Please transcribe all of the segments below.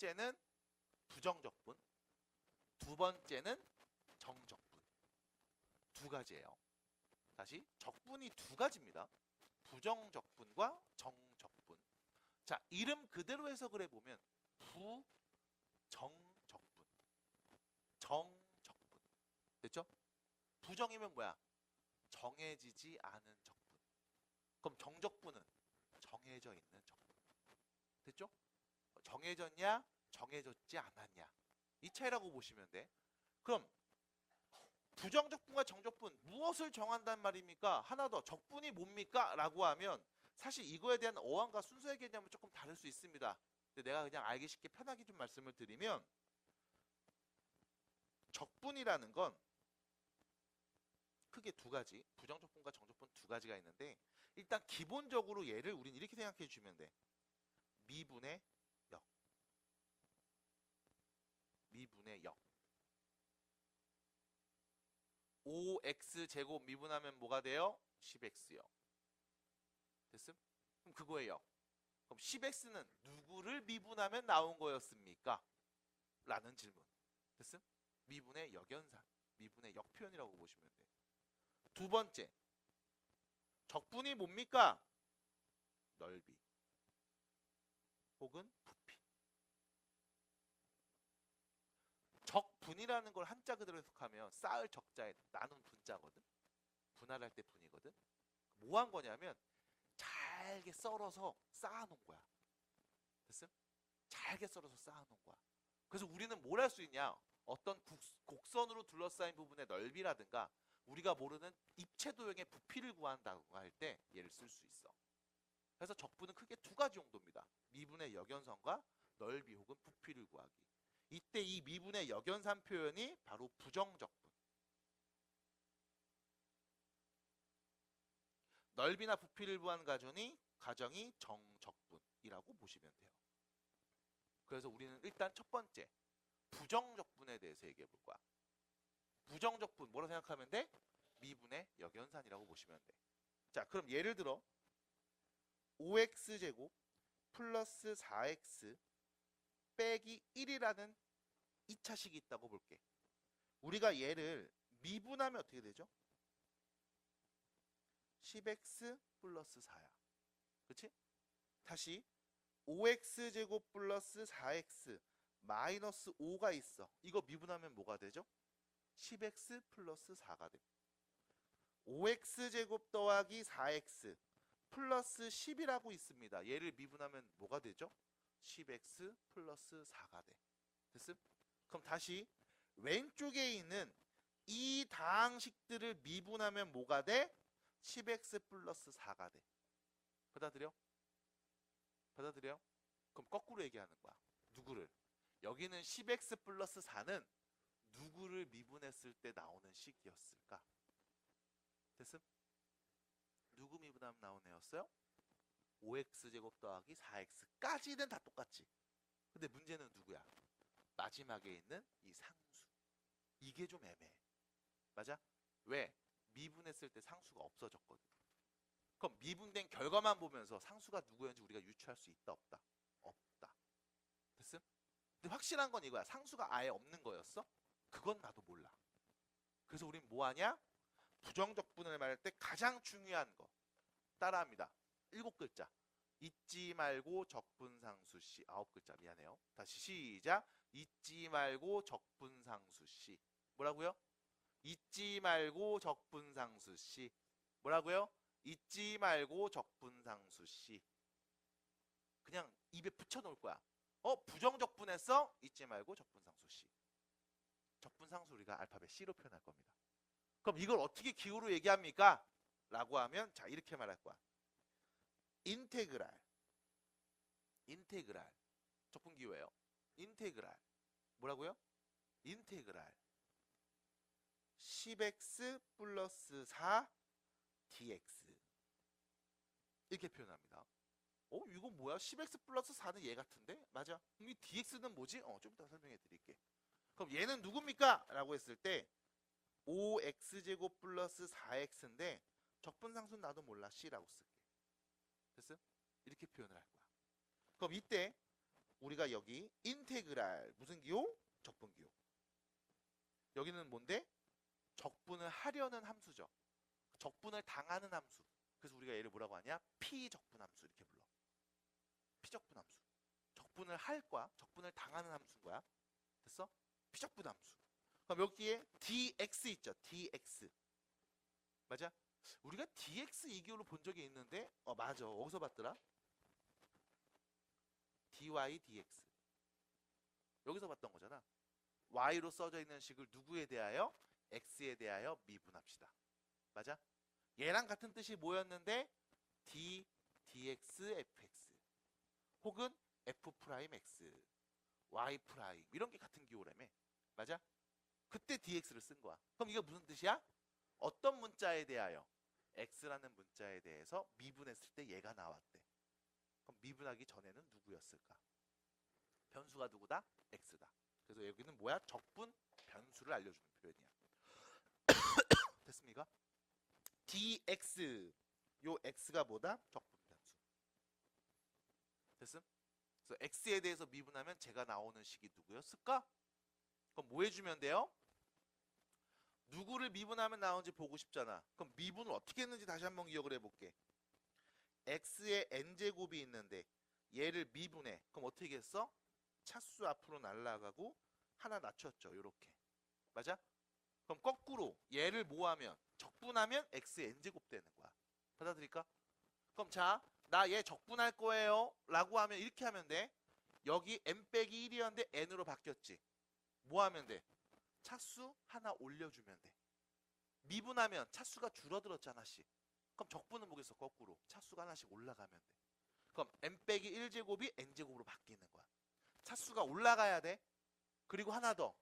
번째는 부정적분, 두 번째는 정적분. 두 가지예요. 다시 적분이 두 가지입니다. 부정적분과 정적분. 자, 이름 그대로 해석을 해보면 부정적분, 정적분. 됐죠? 부정이면 뭐야? 정해지지 않은 적분. 그럼 정적분은 정해져 있는 적분. 됐죠? 정해졌냐? 정해졌지 않았냐? 이 차이라고 보시면 돼. 그럼 부정적분과 정적분 무엇을 정한단 말입니까? 하나 더, 적분이 뭡니까? 라고 하면 사실 이거에 대한 어원과 순서의 개념은 조금 다를 수 있습니다. 근데 내가 그냥 알기 쉽게 편하게 좀 말씀을 드리면, 적분이라는 건 크게 두 가지, 부정적분과 정적분 두 가지가 있는데, 일단 기본적으로 얘를 우린 이렇게 생각해 주면 돼. 미분의 역. 미분의 역. 5x제곱 미분하면 뭐가 돼요? 10x요. 됐음? 그럼 그거예요. 그럼 10x는 누구를 미분하면 나온 거였습니까? 라는 질문. 됐음? 미분의 역연산. 미분의 역표현이라고 보시면 돼. 두 번째. 적분이 뭡니까? 넓이. 혹은 부피. 적분이라는 걸 한자 그대로 해석하면 쌓을 적자에 나눈 분자거든. 분할할 때 분이거든. 뭐 한 거냐면 잘게 썰어서 쌓아놓은 거야. 됐음? 잘게 썰어서 쌓아놓은 거야. 그래서 우리는 뭘 할 수 있냐? 어떤 곡선으로 둘러싸인 부분의 넓이라든가 우리가 모르는 입체 도형의 부피를 구한다고 할 때 얘를 쓸 수 있어. 그래서 적분은 크게 두 가지 용도입니다. 미분의 역연선과 넓이 혹은 부피를 구하기. 이때 이 미분의 역연산 표현이 바로 부정적분. 넓이나 부피를 구하는 과정이 정적분이라고 보시면 돼요. 그래서 우리는 일단 첫 번째 부정적분에 대해서 얘기해 볼 거야. 부정적분 뭐라고 생각하면 돼? 미분의 역연산이라고 보시면 돼. 자, 그럼 예를 들어 5x제곱 플러스 4x 빼기 1이라는 2차식이 있다고 볼게. 우리가 얘를 미분하면 어떻게 되죠? 10x 플러스 4야. 그치? 다시 5x제곱 플러스 4x 마이너스 5가 있어. 이거 미분하면 뭐가 되죠? 10x 플러스 4가 돼. 5x제곱 더하기 4x 플러스 10이라고 있습니다. 얘를 미분하면 뭐가 되죠? 10x 플러스 4가 돼. 됐음? 그럼 다시 왼쪽에 있는 이 다항식들을 미분하면 뭐가 돼? 10x 플러스 4가 돼. 받아들여? 받아들여? 그럼 거꾸로 얘기하는 거야. 누구를? 여기는 10x 플러스 4는 누구를 미분했을 때 나오는 식이었을까? 됐음? 누구 미분하면 나오는 애였어요? 5x제곱 더하기 4x까지는 다 똑같지. 근데 문제는 누구야? 마지막에 있는 이 상수. 이게 좀 애매해. 맞아? 왜? 미분했을 때 상수가 없어졌거든. 그럼 미분된 결과만 보면서 상수가 누구였는지 우리가 유추할 수 있다 없다? 없다. 됐음? 근데 확실한 건 이거야. 상수가 아예 없는 거였어? 그건 나도 몰라. 그래서 우린 뭐하냐? 부정적분을 말할 때 가장 중요한 거 따라합니다. 7글자. 잊지 말고 적분상수씨. 9글자 미안해요. 다시 시작. 잊지 말고 적분상수씨. 뭐라고요? 잊지 말고 적분상수씨. 뭐라고요? 잊지 말고 적분상수씨. 그냥 입에 붙여놓을 거야. 부정적분했어? 잊지 말고 적분상수씨. 적분상수 우리가 알파벳 C로 표현할 겁니다. 그럼 이걸 어떻게 기호로 얘기합니까? 라고 하면 자 이렇게 말할 거야. 인테그랄 적분기호예요. 인테그랄 뭐라고요? 인테그랄 10x 플러스 4 dx 이렇게 표현합니다. 이거 뭐야? 10x 플러스 4는 얘 같은데? 맞아. 그럼 이 dx는 뭐지? 좀 이따 설명해 드릴게. 그럼 얘는 누굽니까? 라고 했을 때 5x제곱 플러스 4x인데 적분상수는 나도 몰라. C라고 쓸게. 됐어? 이렇게 표현을 할 거야. 그럼 이때 우리가 여기 인테그랄 무슨 기호? 적분기호. 여기는 뭔데? 적분을 하려는 함수죠. 적분을 당하는 함수. 그래서 우리가 얘를 뭐라고 하냐? 피적분 함수 이렇게 불러. 피적분 함수. 적분을 할 거야. 적분을 당하는 함수인 거야. 됐어? 피적분 함수. 그럼 여기에 dx 있죠. dx. 맞아? 우리가 dx 이 기호로 본 적이 있는데 맞아. 어디서 봤더라? dy dx. 여기서 봤던 거잖아. y로 써져 있는 식을 누구에 대하여? x에 대하여 미분합시다. 맞아? 얘랑 같은 뜻이 뭐였는데? d dx fx 혹은 f 프라임 x y 프라임 이런 게 같은 기호라며. 맞아? 그때 dx를 쓴 거야. 그럼 이게 무슨 뜻이야? 어떤 문자에 대하여? x라는 문자에 대해서 미분했을 때 얘가 나왔대. 그럼 미분하기 전에는 누구였을까? 변수가 누구다? x다. 그래서 여기는 뭐야? 적분 변수를 알려주는 표현이야. 됐습니까? dx 요 x가 뭐다? 적분 변수. 됐음? 그래서 x에 대해서 미분하면 제가 나오는 식이 누구였을까? 그럼 뭐 해주면 돼요? 누구를 미분하면 나오는지 보고 싶잖아. 그럼 미분을 어떻게 했는지 다시 한번 기억을 해볼게. x의 n제곱이 있는데 얘를 미분해. 그럼 어떻게 했어? 차수 앞으로 날아가고 하나 낮췄죠. 요렇게. 맞아? 그럼 거꾸로 얘를 뭐하면? 적분하면 x의 n제곱 되는 거야. 받아들일까? 그럼 자, 나 얘 적분할 거예요 라고 하면 이렇게 하면 돼. 여기 n 빼기 1이었는데 n으로 바뀌었지. 뭐 하면 돼? 차수 하나 올려주면 돼. 미분하면 차수가 줄어들었잖아 하나씩. 그럼 적분은 뭐겠어? 거꾸로 차수가 하나씩 올라가면 돼. 그럼 n 빼기 1제곱이 n제곱으로 바뀌는 거야. 차수가 올라가야 돼. 그리고 하나 더.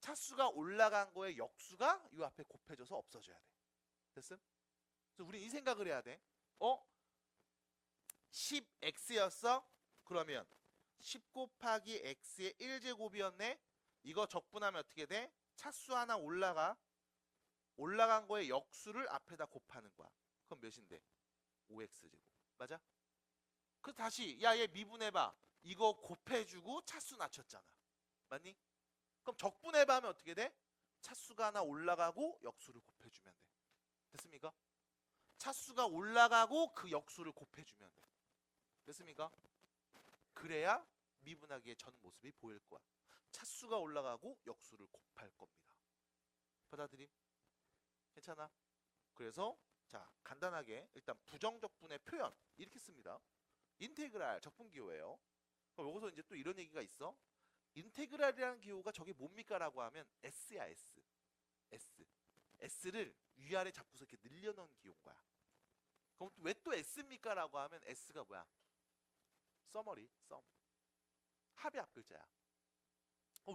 차수가 올라간 거에 역수가 이 앞에 곱해져서 없어져야 돼. 됐음? 그래서 우리 이 생각을 해야 돼. 10x였어? 그러면 10 곱하기 x의 1제곱이었네? 이거 적분하면 어떻게 돼? 차수 하나 올라간 거에 역수를 앞에다 곱하는 거야. 그럼 몇인데? 5x제곱. 맞아? 그래서 다시 야 얘 미분해봐. 이거 곱해주고 차수 낮췄잖아. 맞니? 그럼 적분해봐 하면 어떻게 돼? 차수가 하나 올라가고 역수를 곱해주면 돼. 됐습니까? 차수가 올라가고 그 역수를 곱해주면 돼. 됐습니까? 그래야 미분하기의 전 모습이 보일 거야. 차수가 올라가고 역수를 곱할 겁니다. 받아들임? 괜찮아? 그래서 자 간단하게 일단 부정적분의 표현 이렇게 씁니다. 인테그랄 적분기호예요. 그럼 여기서 이제 또 이런 얘기가 있어. 인테그랄이라는 기호가 저게 뭡니까? 라고 하면 S야 S. S를 위아래 잡고서 이렇게 늘려놓은 기호인 거야. 그럼 왜 또 S입니까? 라고 하면 S가 뭐야? 서머리, 썸. 합의 앞글자야.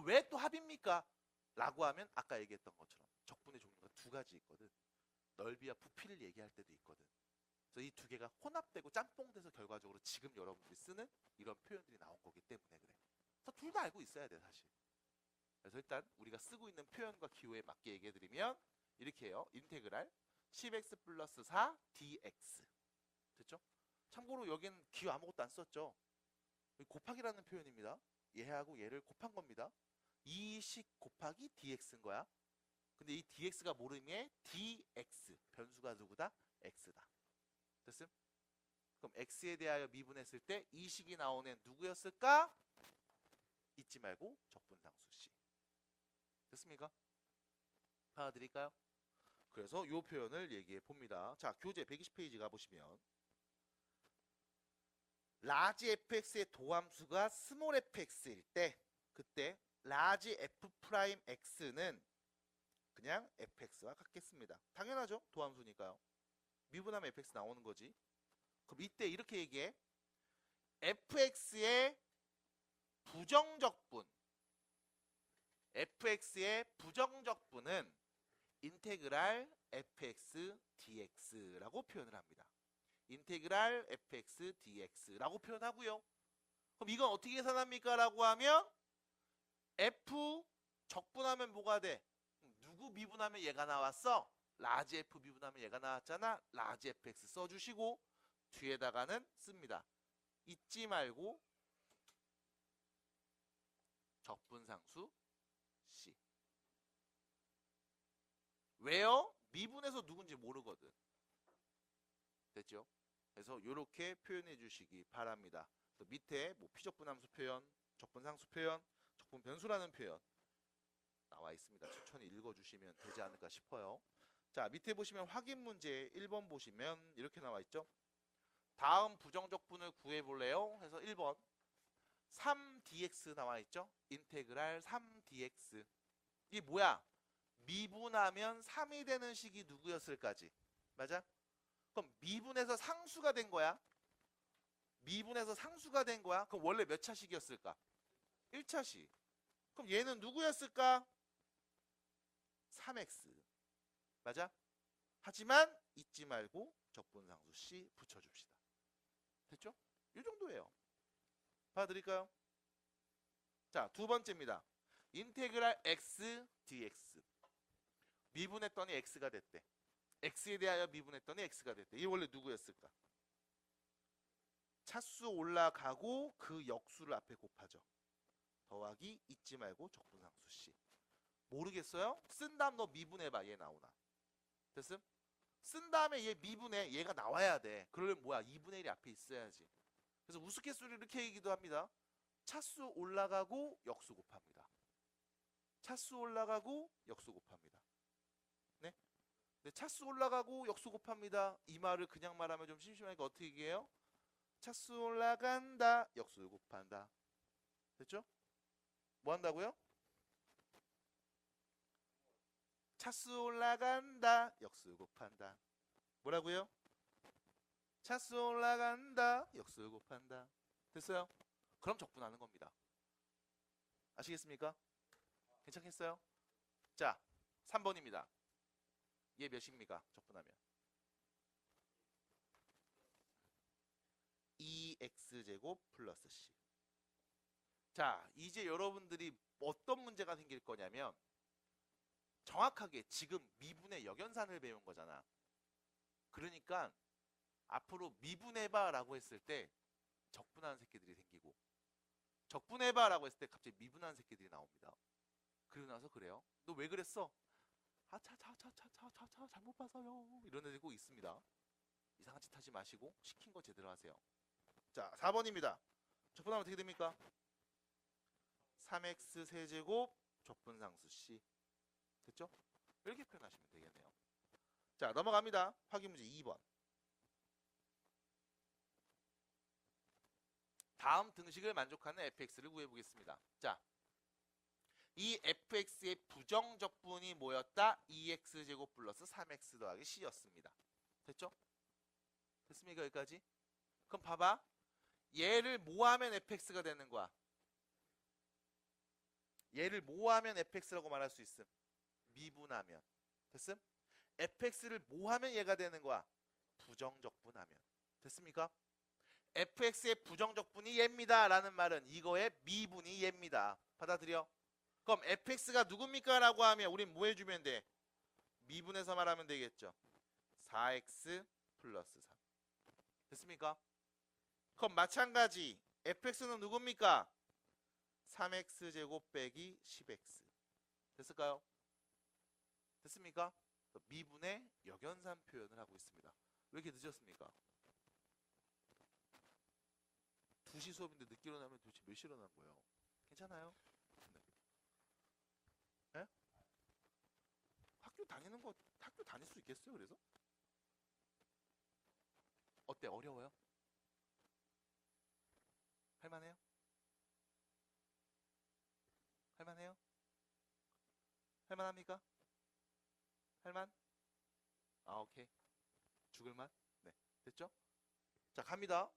왜 또 합입니까? 라고 하면 아까 얘기했던 것처럼 적분의 종류가 두 가지 있거든. 넓이와 부피를 얘기할 때도 있거든. 그래서 이 두 개가 혼합되고 짬뽕돼서 결과적으로 지금 여러분들이 쓰는 이런 표현들이 나온 거기 때문에 그래. 그래서 둘 다 알고 있어야 돼 사실. 그래서 일단 우리가 쓰고 있는 표현과 기호에 맞게 얘기해드리면 이렇게 해요. 인테그랄 10x 플러스 4 dx. 됐죠? 참고로 여기는 기호 아무것도 안 썼죠. 곱하기라는 표현입니다. 얘하고 얘를 곱한 겁니다. 이식 곱하기 dx인 거야. 근데 이 dx가 모르면 dx 변수가 누구다? x다. 됐음? 그럼 x에 대하여 미분했을 때 이 식이 나오는 누구였을까? 잊지 말고 적분상수 c. 됐습니까? 받아들일까요? 그래서 이 표현을 얘기해 봅니다. 자, 교재 120페이지 가보시면 라지 fx의 도함수가 스몰 fx일 때 그때 라지 f 프라임 x는 그냥 fx와 같겠습니다. 당연하죠. 도함수니까요. 미분하면 fx 나오는 거지. 그럼 이때 이렇게 얘기해. fx의 부정적분 은 인테그랄 fx dx라고 표현을 합니다. 인테그랄 fx dx라고 표현하고요. 그럼 이건 어떻게 계산합니까? 라고 하면 f 적분하면 뭐가 돼? 누구 미분하면 얘가 나왔어? 라지 f 미분하면 얘가 나왔잖아. 라지 fx 써주시고 뒤에다가는 씁니다. 잊지 말고 적분상수 C. 왜요? 미분에서 누군지 모르거든. 됐죠? 그래서 이렇게 표현해 주시기 바랍니다. 그래서 밑에 뭐 피적분함수 표현, 적분상수 표현, 적분변수라는 표현 나와 있습니다. 천천히 읽어주시면 되지 않을까 싶어요. 자, 밑에 보시면 확인 문제 1번 보시면 이렇게 나와 있죠. 다음 부정적분을 구해볼래요? 해서 1번 3dx 나와 있죠. 인테그랄 3dx. 이게 뭐야? 미분하면 3이 되는 식이 누구였을까지? 맞아? 그럼 미분해서 상수가 된 거야. 미분해서 상수가 된 거야. 그럼 원래 몇 차식이었을까? 1차식. 그럼 얘는 누구였을까? 3x. 맞아? 하지만 잊지 말고 적분상수 C 붙여줍시다. 됐죠? 이 정도예요. 봐드릴까요? 자, 두 번째입니다. 인테그랄 x dx. 미분했더니 x가 됐대. x에 대하여 미분했더니 x가 됐대. 이게 원래 누구였을까? 차수 올라가고 그 역수를 앞에 곱하죠. 더하기 잊지 말고 적분상수 C. 모르겠어요? 쓴 다음 너 미분해봐. 얘 나오나? 됐음? 쓴 다음에 얘 미분해. 얘가 나와야 돼. 그러려면 뭐야? 2분의 1이 앞에 있어야지. 그래서 우스갯소리 이렇게 얘기도 합니다. 차수 올라가고 역수 곱합니다. 차수 올라가고 역수 곱합니다. 네? 네, 차수 올라가고 역수 곱합니다. 이 말을 그냥 말하면 좀 심심하니까 어떻게 얘기해요? 차수 올라간다. 역수 곱한다. 됐죠? 뭐 한다고요? 차수 올라간다. 역수 곱한다. 뭐라고요? 차수 올라간다. 역수 곱한다. 됐어요? 그럼 적분하는 겁니다. 아시겠습니까? 괜찮겠어요? 자, 3번입니다. 얘 몇입니까? 적분하면 2x제곱 플러스 c. 자, 이제 여러분들이 어떤 문제가 생길 거냐면 정확하게 지금 미분의 역연산을 배운 거잖아. 그러니까 앞으로 미분해봐 라고 했을 때 적분하는 새끼들이 생기고 적분해봐 라고 했을 때 갑자기 미분하는 새끼들이 나옵니다. 그러고 나서 그래요. 너 왜 그랬어? 아차차차차차차 잘못 봐서요. 이런 애들 꼭 있습니다. 이상한 짓 하지 마시고 시킨 거 제대로 하세요. 자, 4번입니다. 적분하면 어떻게 됩니까? 3x 세제곱 적분상수 C. 됐죠? 이렇게 표현하시면 되겠네요. 자, 넘어갑니다. 확인 문제 2번. 다음 등식을 만족하는 fx를 구해보겠습니다. 자, 이 fx의 부정적분이 뭐였다? 2x제곱 플러스 3x 더하기 c였습니다. 됐죠? 됐습니까? 여기까지? 그럼 봐봐. 얘를 뭐하면 fx가 되는 거야? 얘를 뭐하면 fx라고 말할 수 있음? 미분하면. 됐음? fx를 뭐하면 얘가 되는 거야? 부정적분하면. 됐습니까? fx의 부정적분이 얘입니다 라는 말은 이거의 미분이 얘입니다. 받아들여? 그럼 fx가 누굽니까? 라고 하면 우린 뭐 해주면 돼? 미분해서 말하면 되겠죠. 4x 플러스 3. 됐습니까? 그럼 마찬가지 fx는 누굽니까? 3x제곱 빼기 10x. 됐을까요? 됐습니까? 미분의 역연산 표현을 하고 있습니다. 왜 이렇게 늦었습니까? 2시 수업인데 늦게 일어나면 도대체 몇 시에 일어난 거예요? 괜찮아요? 네? 학교 다니는 거 학교 다닐 수 있겠어요? 그래서? 어때? 어려워요? 할만해요? 할만해요? 할만합니까? 할만? 아, 오케이. 죽을만? 네, 됐죠? 자, 갑니다.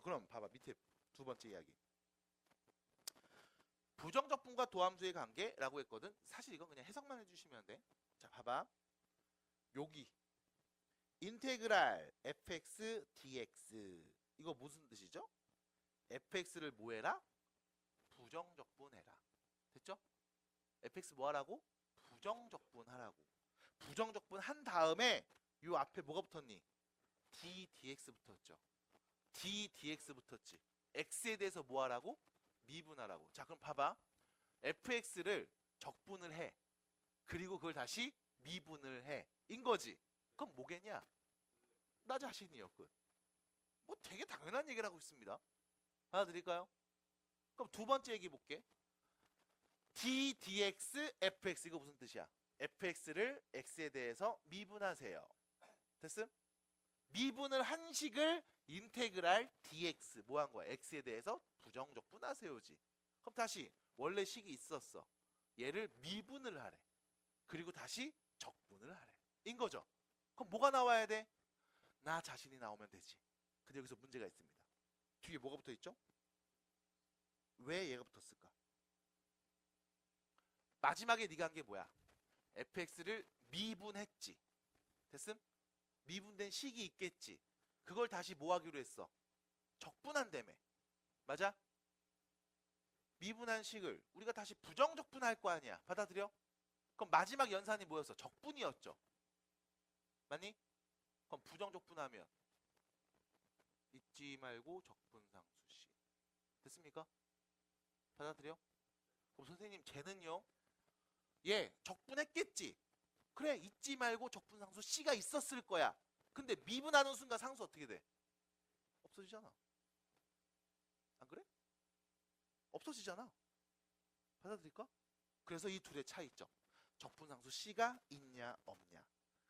그럼 봐봐. 밑에 두 번째 이야기. 부정적분과 도함수의 관계라고 했거든. 사실 이건 그냥 해석만 해주시면 돼. 자, 봐봐. 여기 인테그랄 fx dx 이거 무슨 뜻이죠? fx를 뭐 해라? 부정적분해라. 됐죠? fx 뭐 하라고? 부정적분하라고. 부정적분 한 다음에 요 앞에 뭐가 붙었니? d dx 붙었죠. d dx 붙었지. x에 대해서 뭐 하라고? 미분하라고. 자, 그럼 봐봐. fx를 적분을 해. 그리고 그걸 다시 미분을 해. 인 거지. 그럼 뭐겠냐? 나 자신이요. 끝. 뭐 되게 당연한 얘기를 하고 있습니다. 받아들일까요? 그럼 두 번째 얘기 볼게. d dx fx 이거 무슨 뜻이야? fx를 x에 대해서 미분하세요. 됐음? 미분을 한 식을 인테그랄 dx 뭐 한 거야? x에 대해서 부정적분하세요지. 그럼 다시 원래 식이 있었어. 얘를 미분을 하래. 그리고 다시 적분을 하래. 인 거죠. 그럼 뭐가 나와야 돼? 나 자신이 나오면 되지. 근데 여기서 문제가 있습니다. 뒤에 뭐가 붙어 있죠? 왜 얘가 붙었을까? 마지막에 네가 한 게 뭐야? fx를 미분했지. 됐음? 미분된 식이 있겠지. 그걸 다시 뭐 하기로 했어? 적분한다며. 맞아? 미분한 식을 우리가 다시 부정적분할 거 아니야. 받아들여? 그럼 마지막 연산이 뭐였어? 적분이었죠. 맞니? 그럼 부정적분하면 잊지 말고 적분상수식. 됐습니까? 받아들여? 그럼 선생님 쟤는요? 예, 적분했겠지. 그래, 잊지 말고 적분상수 C가 있었을 거야. 근데 미분하는 순간 상수 어떻게 돼? 없어지잖아. 안 그래? 없어지잖아. 받아들일까? 그래서 이 둘의 차이점. 적분상수 C가 있냐 없냐.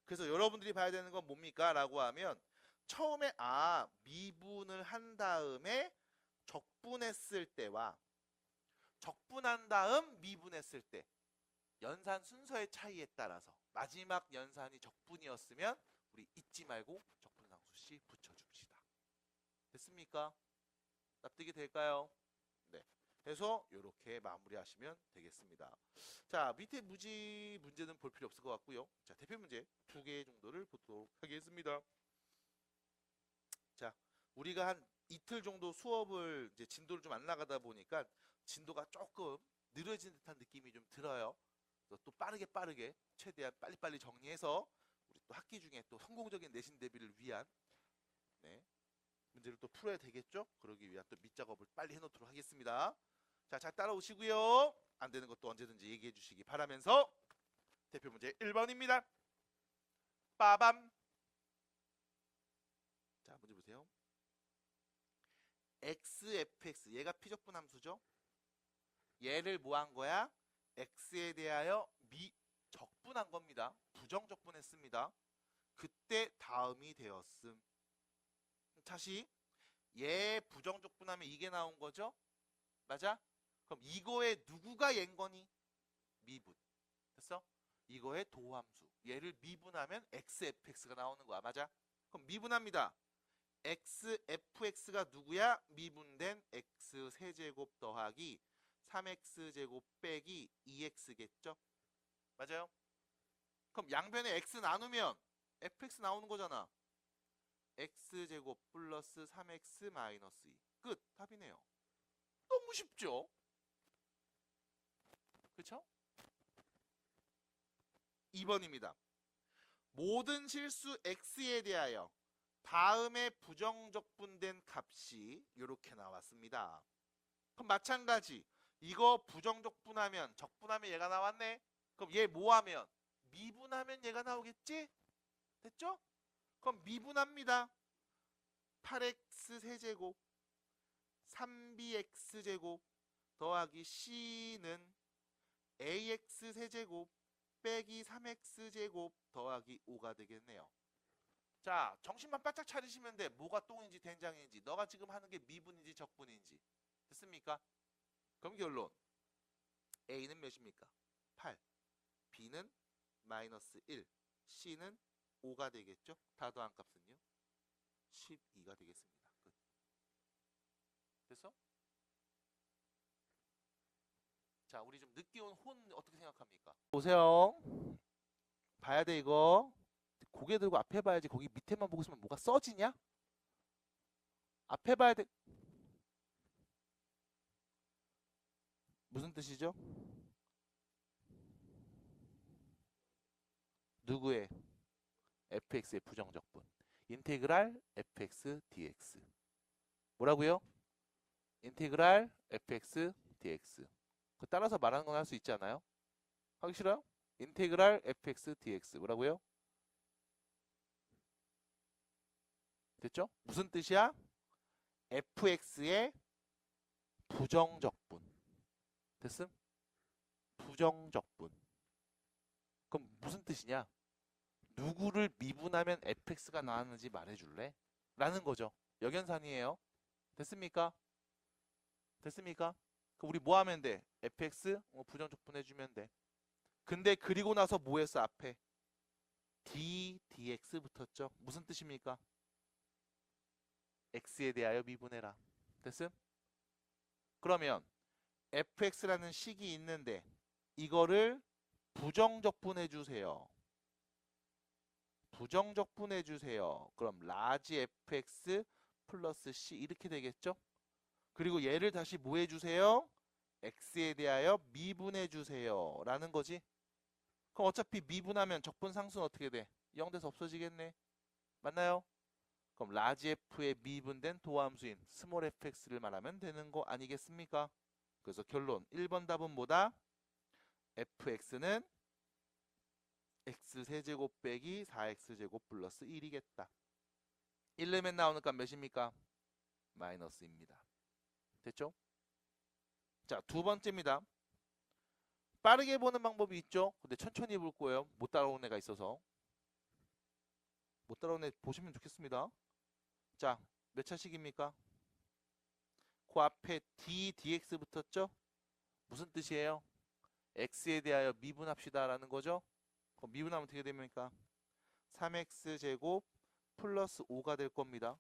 그래서 여러분들이 봐야 되는 건 뭡니까? 라고 하면 처음에 미분을 한 다음에 적분했을 때와 적분한 다음 미분했을 때 연산 순서의 차이에 따라서 마지막 연산이 적분이었으면 우리 잊지 말고 적분상수 C 붙여줍시다. 됐습니까? 납득이 될까요? 네. 그래서 이렇게 마무리하시면 되겠습니다. 자, 밑에 문제는 볼 필요 없을 것 같고요. 자, 대표 문제 2개 정도를 보도록 하겠습니다. 자, 우리가 한 이틀 정도 수업을 이제 진도를 좀 안 나가다 보니까 진도가 조금 느려진 듯한 느낌이 좀 들어요. 그래서 또 빠르게 최대한 빨리빨리 정리해서 우리 또 학기 중에 또 성공적인 내신 대비를 위한 문제를 또 풀어야 되겠죠? 그러기 위한 또 밑작업을 빨리 해놓도록 하겠습니다. 자, 잘 따라오시고요. 안 되는 것도 언제든지 얘기해 주시기 바라면서 대표 문제 1번입니다. 빠밤. 자, 문제 보세요. xfx 얘가 피적분 함수죠. 얘를 뭐 한 거야? x에 대하여 적분한 겁니다. 부정적분했습니다. 그때 다음이 되었음. 다시 얘 부정적분하면 이게 나온 거죠? 맞아? 그럼 이거에 누구가 얘인 거니? 미분. 됐어? 이거의 도함수. 얘를 미분하면 xfx가 나오는 거야. 맞아? 그럼 미분합니다. xfx가 누구야? 미분된 x 세제곱 더하기 3x제곱 빼기 2x겠죠? 맞아요? 그럼 양변에 x 나누면 fx 나오는 거잖아. x제곱 플러스 3x 마이너스 2. 끝. 답이네요. 너무 쉽죠? 그렇죠? 2번입니다. 모든 실수 x에 대하여 다음에 부정적분된 값이 이렇게 나왔습니다. 그럼 마찬가지. 이거 부정적분하면 적분하면 얘가 나왔네. 그럼 얘 뭐하면? 미분하면 얘가 나오겠지? 됐죠? 그럼 미분합니다. 8x 세제곱 3bx 제곱 더하기 c는 ax 세제곱 빼기 3x 제곱 더하기 5가 되겠네요. 자, 정신만 바짝 차리시면 돼. 뭐가 똥인지 된장인지, 너가 지금 하는 게 미분인지 적분인지. 됐습니까? 그럼 결론. a는 몇입니까? 8. b는 마이너스 1. c는 5가 되겠죠? 다 더한 값은요? 12가 되겠습니다. 끝. 됐어? 자, 우리 좀 늦게 온 혼 어떻게 생각합니까? 보세요. 봐야 돼 이거. 고개 들고 앞에 봐야지. 거기 밑에만 보고 있으면 뭐가 써지냐? 앞에 봐야 돼. 무슨 뜻이죠? 누구의? fx의 부정적분. 인테그랄 fx dx. 뭐라고요? 인테그랄 fx dx. 그 따라서 말하는 건 할 수 있지 않아요? 하기 싫어요? 인테그랄 fx dx 뭐라고요? 됐죠? 무슨 뜻이야? fx의 부정적분. 됐음? 부정적분. 그럼 무슨 뜻이냐? 누구를 미분하면 fx가 나왔는지 말해줄래? 라는 거죠. 역연산이에요. 됐습니까? 됐습니까? 그럼 우리 뭐 하면 돼? fx 부정적분 해주면 돼. 근데 그리고 나서 뭐 했어 앞에? d dx 붙었죠. 무슨 뜻입니까? x에 대하여 미분해라. 됐음? 그러면 fx라는 식이 있는데 이거를 부정적분해 주세요. 부정적분해 주세요. 그럼 라지 fx 플러스 c 이렇게 되겠죠? 그리고 얘를 다시 뭐 해주세요? x에 대하여 미분해 주세요. 라는 거지. 그럼 어차피 미분하면 적분상수는 어떻게 돼? 0 돼서 없어지겠네. 맞나요? 그럼 라지 f의 미분된 도함수인 스몰 fx를 말하면 되는 거 아니겠습니까? 그래서 결론 1번 답은 뭐다? fx는 x세제곱 빼기 4x제곱 플러스 1이겠다. 1레면 나오는 값 몇입니까? 마이너스입니다. 됐죠? 자, 두 번째입니다. 빠르게 보는 방법이 있죠? 근데 천천히 볼 거예요. 못 따라오는 애가 있어서. 못 따라오는 애 보시면 좋겠습니다. 자, 몇 차식입니까? 그 앞에 d, dx 붙었죠? 무슨 뜻이에요? x에 대하여 미분합시다 라는 거죠? 그럼 미분하면 어떻게 됩니까? 3x제곱 플러스 5가 될 겁니다.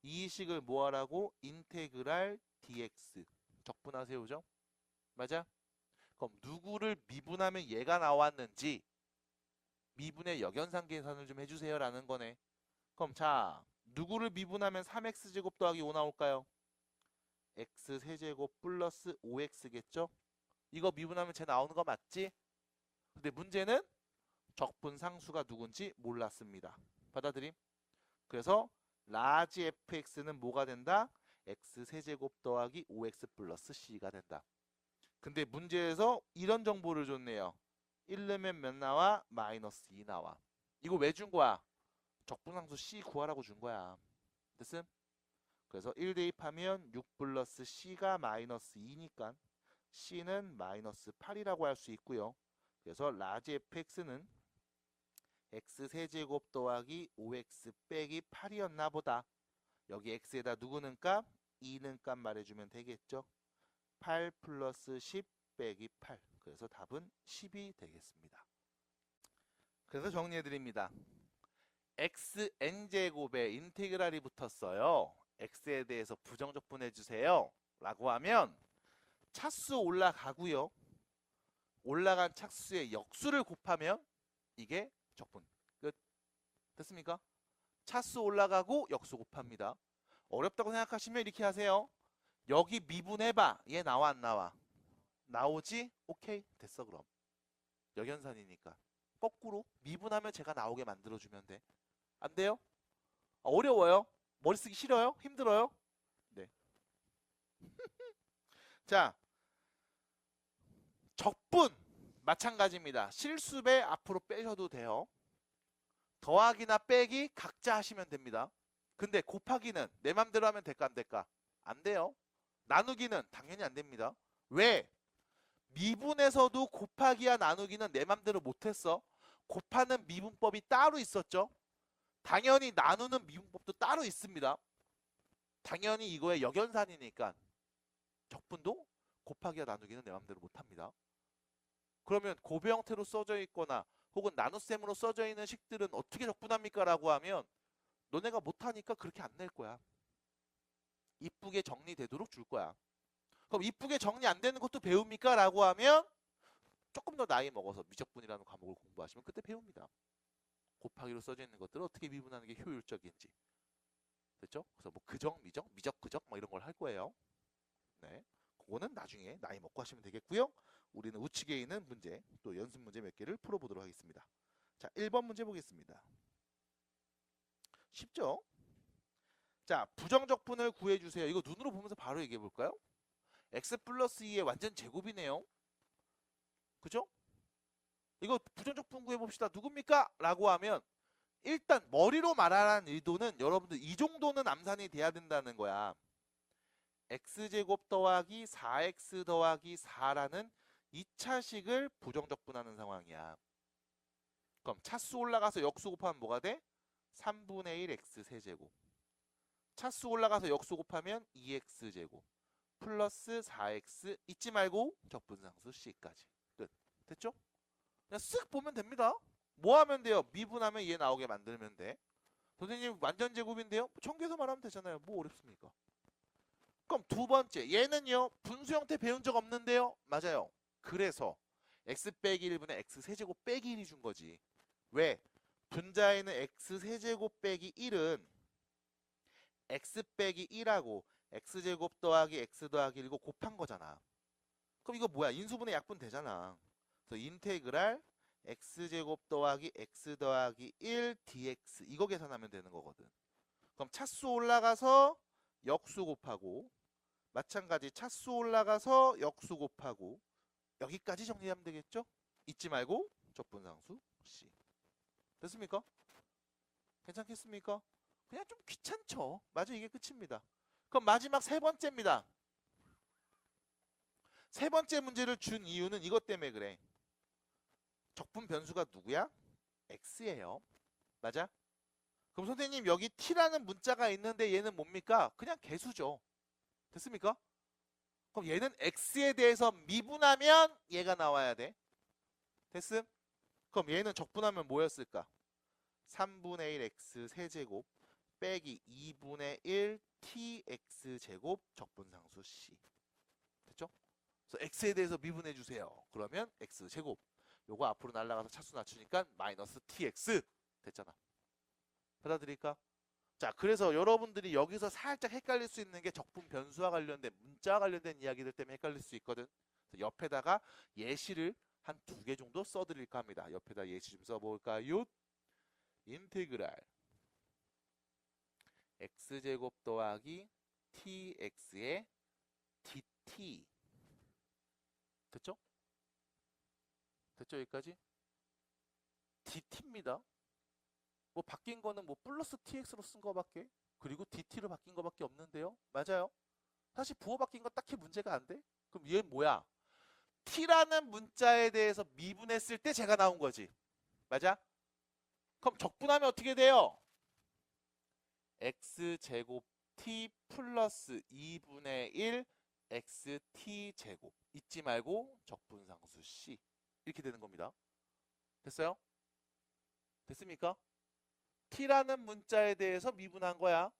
이 식을 뭐 하라고? 인테그랄 dx 적분하세요. 그죠? 맞아? 그럼 누구를 미분하면 얘가 나왔는지 미분의 역연산 계산을 좀 해주세요 라는 거네. 그럼 자, 누구를 미분하면 3x제곱 더하기 5 나올까요? x세제곱 플러스 5x겠죠? 이거 미분하면 쟤 나오는 거 맞지? 근데 문제는 적분상수가 누군지 몰랐습니다. 받아들임? 그래서 라지 fx는 뭐가 된다? x세제곱 더하기 5x 플러스 c가 된다. 근데 문제에서 이런 정보를 줬네요. 1 넣으면 몇 나와? 마이너스 2 나와. 이거 왜 준 거야? 적분상수 c 구하라고 준 거야. 됐음? 그래서 1 대입하면 6 플러스 c가 마이너스 2니까 c는 마이너스 8이라고 할 수 있고요. 그래서 라지 fx는 x세제곱 더하기 5x 빼기 8이었나 보다. 여기 x에다 누구는 값? 2는 값 말해주면 되겠죠. 8 플러스 10 빼기 8. 그래서 답은 10이 되겠습니다. 그래서 정리해드립니다. xn제곱에 인테그랄이 붙었어요. x에 대해서 부정적분해주세요. 라고 하면 차수 올라가고요. 올라간 차수의 역수를 곱하면 이게 적분. 끝. 됐습니까? 차수 올라가고 역수 곱합니다. 어렵다고 생각하시면 이렇게 하세요. 여기 미분해봐. 얘 나와 안 나와? 나오지? 오케이. 됐어 그럼. 역연산이니까. 거꾸로 미분하면 제가 나오게 만들어주면 돼. 안 돼요? 어려워요? 머리 쓰기 싫어요? 힘들어요? 네. 자, 적분 마찬가지입니다. 실수배 앞으로 빼셔도 돼요. 더하기나 빼기 각자 하시면 됩니다. 근데 곱하기는 내 맘대로 하면 될까 안 될까? 안 돼요. 나누기는 당연히 안 됩니다. 왜? 미분에서도 곱하기와 나누기는 내 맘대로 못했어. 곱하는 미분법이 따로 있었죠. 당연히 나누는 미분법도 따로 있습니다. 당연히 이거의 역연산이니까 적분도 곱하기와 나누기는 내 맘대로 못합니다. 그러면 곱의 형태로 써져 있거나 혹은 나눗셈으로 써져 있는 식들은 어떻게 적분합니까? 라고 하면 너네가 못하니까 그렇게 안 낼 거야. 이쁘게 정리되도록 줄 거야. 그럼 이쁘게 정리 안 되는 것도 배웁니까? 라고 하면 조금 더 나이 먹어서 미적분이라는 과목을 공부하시면 그때 배웁니다. 곱하기로 써져 있는 것들을 어떻게 미분하는 게 효율적인지. 됐죠? 그래서 뭐 그정, 미적, 미적, 그적 뭐 이런 걸 할 거예요. 네, 그거는 나중에 나이 먹고 하시면 되겠고요. 우리는 우측에 있는 문제, 또 연습 문제 몇 개를 풀어보도록 하겠습니다. 자, 1번 문제 보겠습니다. 쉽죠? 자, 부정적분을 구해주세요. 이거 눈으로 보면서 바로 얘기해 볼까요? x 플러스 2의 완전 제곱이네요. 그죠? 이거 부정적분 구해봅시다. 누굽니까? 라고 하면 일단 머리로 말하라는 의도는 여러분들 이 정도는 암산이 돼야 된다는 거야. x제곱 더하기 4x 더하기 4라는 2차식을 부정적분하는 상황이야. 그럼 차수 올라가서 역수 곱하면 뭐가 돼? 3분의 1 x 세제곱. 차수 올라가서 역수 곱하면 2x제곱. 플러스 4x 잊지 말고 적분상수 c까지. 끝. 됐죠? 그냥 쓱 보면 됩니다. 뭐 하면 돼요? 미분하면 얘 나오게 만들면 돼. 선생님 완전 제곱인데요? 청계서 말하면 되잖아요. 뭐 어렵습니까? 그럼 두 번째 얘는요 분수 형태 배운 적 없는데요? 맞아요. 그래서 x 빼기 1분의 x 세제곱 빼기 1이 준 거지. 왜? 분자에는 x 세제곱 빼기 1은 x 빼기 1하고 x제곱 더하기 x 더하기 1고 곱한 거잖아. 그럼 이거 뭐야? 인수분해 약분 되잖아. 그래서 인테그랄 x제곱 더하기 x 더하기 1 dx 이거 계산하면 되는 거거든. 그럼 차수 올라가서 역수 곱하고 마찬가지 차수 올라가서 역수 곱하고 여기까지 정리하면 되겠죠? 잊지 말고 적분상수 C. 됐습니까? 괜찮겠습니까? 그냥 좀 귀찮죠? 맞아, 이게 끝입니다. 그럼 마지막 세 번째입니다. 세 번째 문제를 준 이유는 이것 때문에 그래. 적분 변수가 누구야? x예요. 맞아? 그럼 선생님 여기 t라는 문자가 있는데 얘는 뭡니까? 그냥 개수죠. 됐습니까? 그럼 얘는 x에 대해서 미분하면 얘가 나와야 돼. 됐음? 그럼 얘는 적분하면 뭐였을까? 3분의 1 x 세제곱 빼기 2분의 1 tx제곱 적분상수 c. 됐죠? 그래서 x에 대해서 미분해 주세요. 그러면 x제곱. 요거 앞으로 날아가서 차수 낮추니까 마이너스 tx 됐잖아. 받아들일까? 자, 그래서 여러분들이 여기서 살짝 헷갈릴 수 있는 게 적분 변수와 관련된 문자와 관련된 이야기들 때문에 헷갈릴 수 있거든. 옆에다가 예시를 한 2개 정도 써드릴까 합니다. 옆에다 예시 좀 써볼까요? 인테그랄 x제곱 더하기 tx의 dt. 됐죠? 됐죠? 여기까지? dt입니다. 뭐 바뀐 거는 뭐 플러스 tx로 쓴 거밖에, 그리고 dt로 바뀐 거밖에 없는데요. 맞아요. 사실 부호 바뀐 거 딱히 문제가 안 돼. 그럼 얘 뭐야? t라는 문자에 대해서 미분했을 때 제가 나온 거지. 맞아? 그럼 적분하면 어떻게 돼요? x제곱 t 플러스 2분의 1 xt제곱. 잊지 말고 적분상수 c. 이렇게 되는 겁니다. 됐어요? 됐습니까? t라는 문자에 대해서 미분한 거야.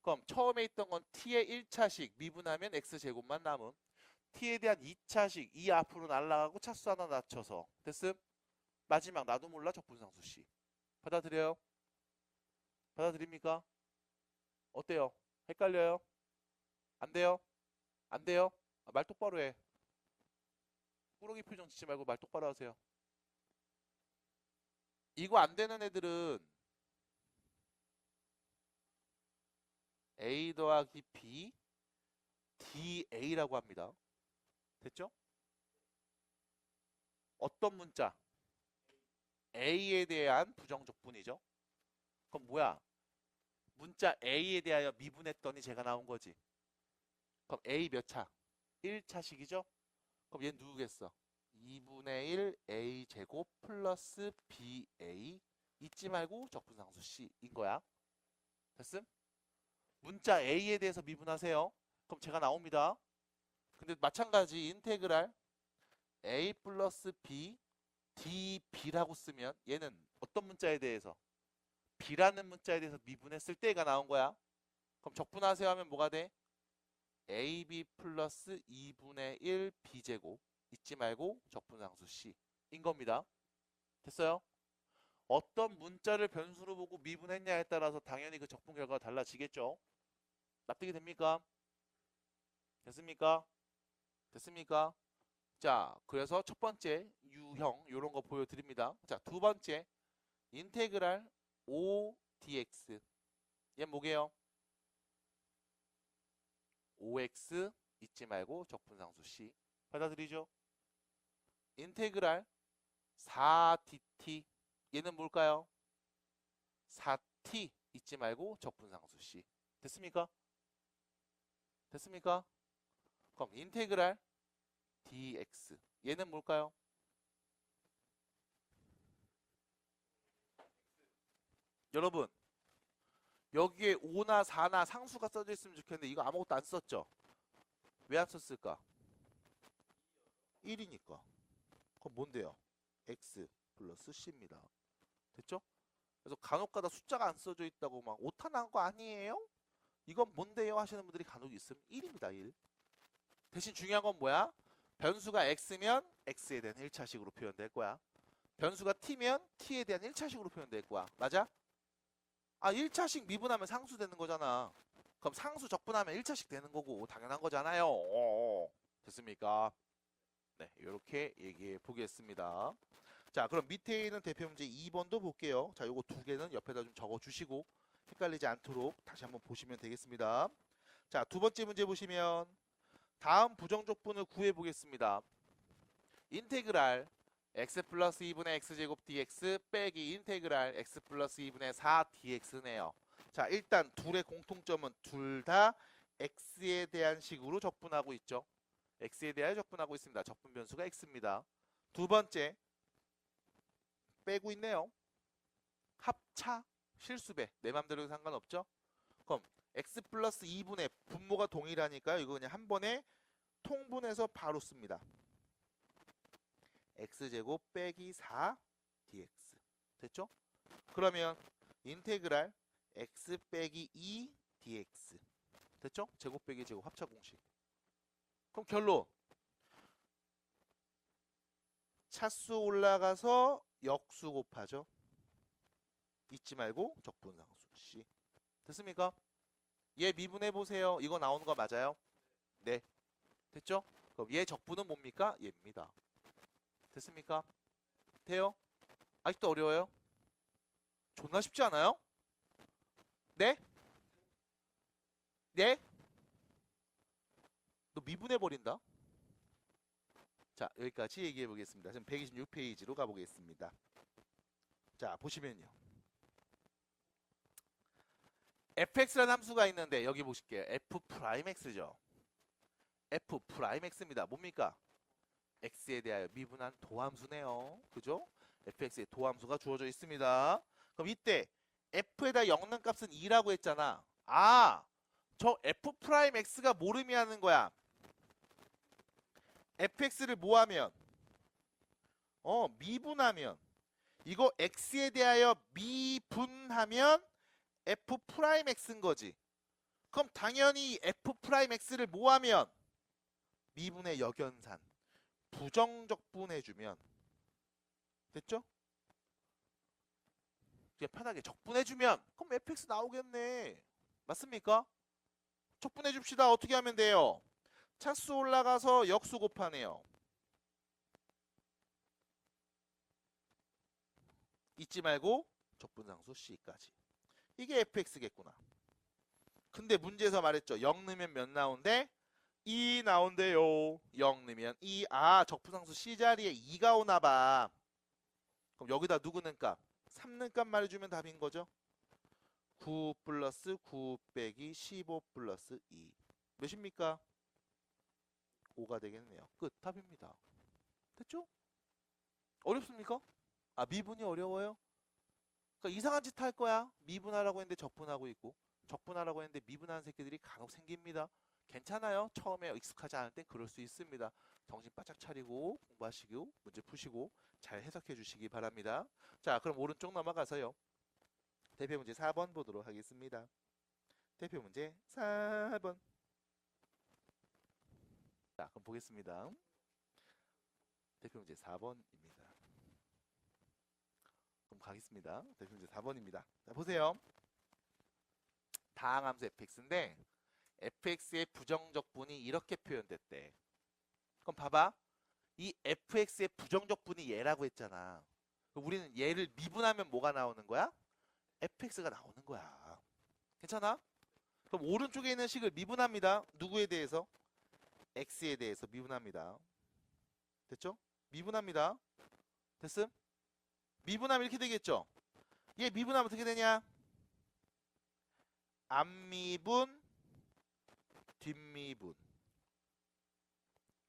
그럼 처음에 있던 건 t의 1차식 미분하면 x제곱만 남음. t에 대한 2차식 2 앞으로 날아가고 차수 하나 낮춰서. 됐음? 마지막 나도 몰라 적분상수 c. 받아들여요? 받아들입니까? 어때요? 헷갈려요? 안 돼요? 안 돼요? 말 똑바로 해. 꾸러기 표정 짓지 말고 말 똑바로 하세요. 이거 안 되는 애들은 a 더하기 b da라고 합니다. 됐죠? 어떤 문자? a에 대한 부정적분이죠. 그럼 뭐야? 문자 a에 대하여 미분했더니 제가 나온 거지. 그럼 a 몇 차? 1차식이죠? 그럼 얘는 누구겠어? 2분의 1 a 제곱 플러스 ba. 잊지 말고 적분상수 c인 거야. 됐음? 문자 a에 대해서 미분하세요. 그럼 제가 나옵니다. 근데 마찬가지 인테그랄 a 플러스 b db라고 쓰면 얘는 어떤 문자에 대해서? b라는 문자에 대해서 미분했을 때가 나온 거야. 그럼 적분하세요 하면 뭐가 돼? ab 플러스 2분의 1 b제곱. 잊지 말고 적분상수 c인 겁니다. 됐어요? 어떤 문자를 변수로 보고 미분했냐에 따라서 당연히 그 적분 결과가 달라지겠죠. 납득이 됩니까? 됐습니까? 됐습니까? 자, 그래서 첫 번째 유형 이런 거 보여드립니다. 자, 두 번째 인테그랄 o dx. 얘 뭐게요? 5x 잊지 말고 적분상수 C. 받아들이죠? 인테그랄 4dt 얘는 뭘까요? 4t 잊지 말고 적분상수 C. 됐습니까? 됐습니까? 그럼 인테그랄 dx 얘는 뭘까요? 여러분 여기에 5나 4나 상수가 써져 있으면 좋겠는데 이거 아무것도 안 썼죠? 왜 안 썼을까? 1이니까. 그럼 뭔데요? x 플러스 c입니다. 됐죠? 그래서 간혹가다 숫자가 안 써져 있다고 막 오타 난 거 아니에요? 이건 뭔데요? 하시는 분들이 간혹 있으면 1입니다. 1. 대신 중요한 건 뭐야? 변수가 x면 x에 대한 1차식으로 표현될 거야. 변수가 t면 t에 대한 1차식으로 표현될 거야. 맞아? 아 1차식 미분하면 상수 되는 거잖아. 그럼 상수 적분하면 1차식 되는 거고 당연한 거잖아요. 됐습니까? 네, 이렇게 얘기해 보겠습니다. 자, 그럼 밑에 있는 대표 문제 2번도 볼게요. 자, 요거 두 개는 옆에다 좀 적어 주시고 헷갈리지 않도록 다시 한번 보시면 되겠습니다. 자, 두 번째 문제 보시면 다음 부정적분을 구해 보겠습니다. 인테그랄 x 플러스 2분의 x제곱 dx 빼기 인테그랄 x 플러스 2분의 4 dx네요. 자, 일단 둘의 공통점은 둘 다 x에 대한 식으로 적분하고 있죠. x에 대하여 적분하고 있습니다. 적분 변수가 x입니다. 두 번째 빼고 있네요. 합차 실수배 내 맘대로 상관없죠. 그럼 x 플러스 2분의 분모가 동일하니까요. 이거 그냥 한 번에 통분해서 바로 씁니다. x제곱 빼기 4 dx 됐죠? 그러면 인테그랄 x 빼기 2 dx 됐죠? 제곱 빼기 제곱 합차 공식. 그럼 결론 차수 올라가서 역수 곱하죠. 잊지 말고 적분상수 C. 됐습니까? 얘 미분해 보세요. 이거 나오는 거 맞아요? 네. 됐죠? 그럼 얘 적분은 뭡니까? 얘입니다. 됐습니까? 돼요? 아직도 어려워요? 존나 쉽지 않아요? 네? 네? 너 미분해 버린다? 자, 여기까지 얘기해 보겠습니다. 지금 126페이지로 가보겠습니다. 자, 보시면요. fx라는 함수가 있는데 여기 보실게요. f'x죠. f'x입니다. 뭡니까? x에 대하여 미분한 도함수네요. 그죠? fx의 도함수가 주어져 있습니다. 그럼 이때 f에다 엮는 값은 2라고 했잖아. 아, 저 f'x가 뭘 의미하는 거야? fx를 뭐하면? 미분하면. 이거 x에 대하여 미분하면 f'x인 거지. 그럼 당연히 f'x를 뭐하면? 미분의 역연산. 부정적분해주면. 됐죠? 그냥 편하게 적분해주면 그럼 fx 나오겠네. 맞습니까? 적분해줍시다. 어떻게 하면 돼요? 차수 올라가서 역수 곱하네요. 잊지 말고 적분상수 C까지. 이게 fx겠구나. 근데 문제에서 말했죠. 0 넣으면 몇 나온대? 2 나온대요. 0 넣으면 2. 아, 적분상수 C 자리에 2가 오나봐. 그럼 여기다 누구 넣은 값? 3 넣은 값 말해주면 답인 거죠. 9 플러스 9 빼기 15 플러스 2. 몇입니까? 5가 되겠네요. 끝. 답입니다. 됐죠? 어렵습니까? 아, 미분이 어려워요? 그러니까 이상한 짓 할 거야. 미분하라고 했는데 적분하고 있고 적분하라고 했는데 미분하는 새끼들이 간혹 생깁니다. 괜찮아요. 처음에 익숙하지 않을 땐 그럴 수 있습니다. 정신 바짝 차리고 공부하시고 문제 푸시고 잘 해석해 주시기 바랍니다. 자, 그럼 오른쪽 넘어가서요. 대표 문제 4번 보도록 하겠습니다. 대표 문제 4번. 자, 그럼 보겠습니다. 대표 문제 4번입니다. 그럼 가겠습니다. 대표 문제 4번입니다. 자, 보세요. 다항함수 fx인데 fx의 부정적분이 이렇게 표현됐대. 그럼 봐봐. 이 fx의 부정적분이 얘라고 했잖아. 우리는 얘를 미분하면 뭐가 나오는 거야? fx가 나오는 거야. 괜찮아? 그럼 오른쪽에 있는 식을 미분합니다. 누구에 대해서? x에 대해서 미분합니다. 됐죠? 미분합니다. 됐음? 미분하면 이렇게 되겠죠? 얘 미분하면 어떻게 되냐? 앞미분, 뒷미분.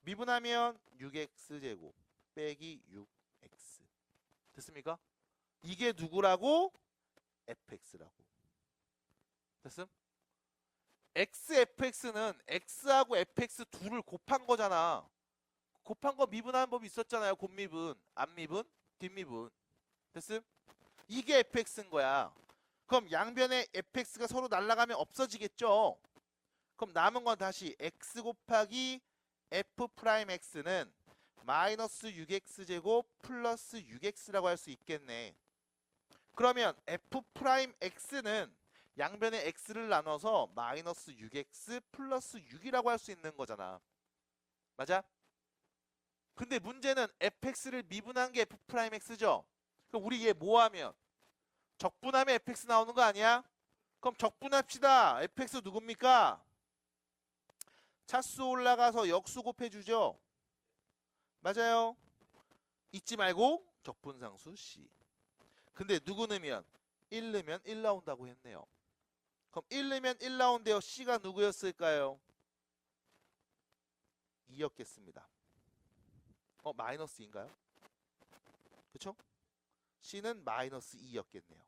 미분하면 6x제곱 빼기 6x. 됐습니까? 이게 누구라고? fx라고. 됐음? xfx는 x하고 fx 둘을 곱한 거잖아. 곱한 거 미분하는 법이 있었잖아요. 곱미분, 앞미분, 뒷미분. 됐음? 이게 fx인 거야. 그럼 양변에 fx가 서로 날아가면 없어지겠죠? 그럼 남은 건 다시 x 곱하기 f'x는 마이너스 6x제곱 플러스 6x라고 할 수 있겠네. 그러면 f'x는 양변에 x를 나눠서 마이너스 6x 플러스 6이라고 할 수 있는 거잖아. 맞아? 근데 문제는 fx를 미분한 게 f'x죠? 그럼 우리 얘 뭐하면? 적분하면 fx 나오는 거 아니야? 그럼 적분합시다. fx 누굽니까? 차수 올라가서 역수 곱해주죠? 맞아요. 잊지 말고 적분상수 C. 근데 누구 넣으면? 1 넣으면 1 나온다고 했네요. 그럼 1 넣으면 1 나온대요. C가 누구였을까요? 2였겠습니다. 마이너스 2인가요? 그쵸? C는 마이너스 2였겠네요.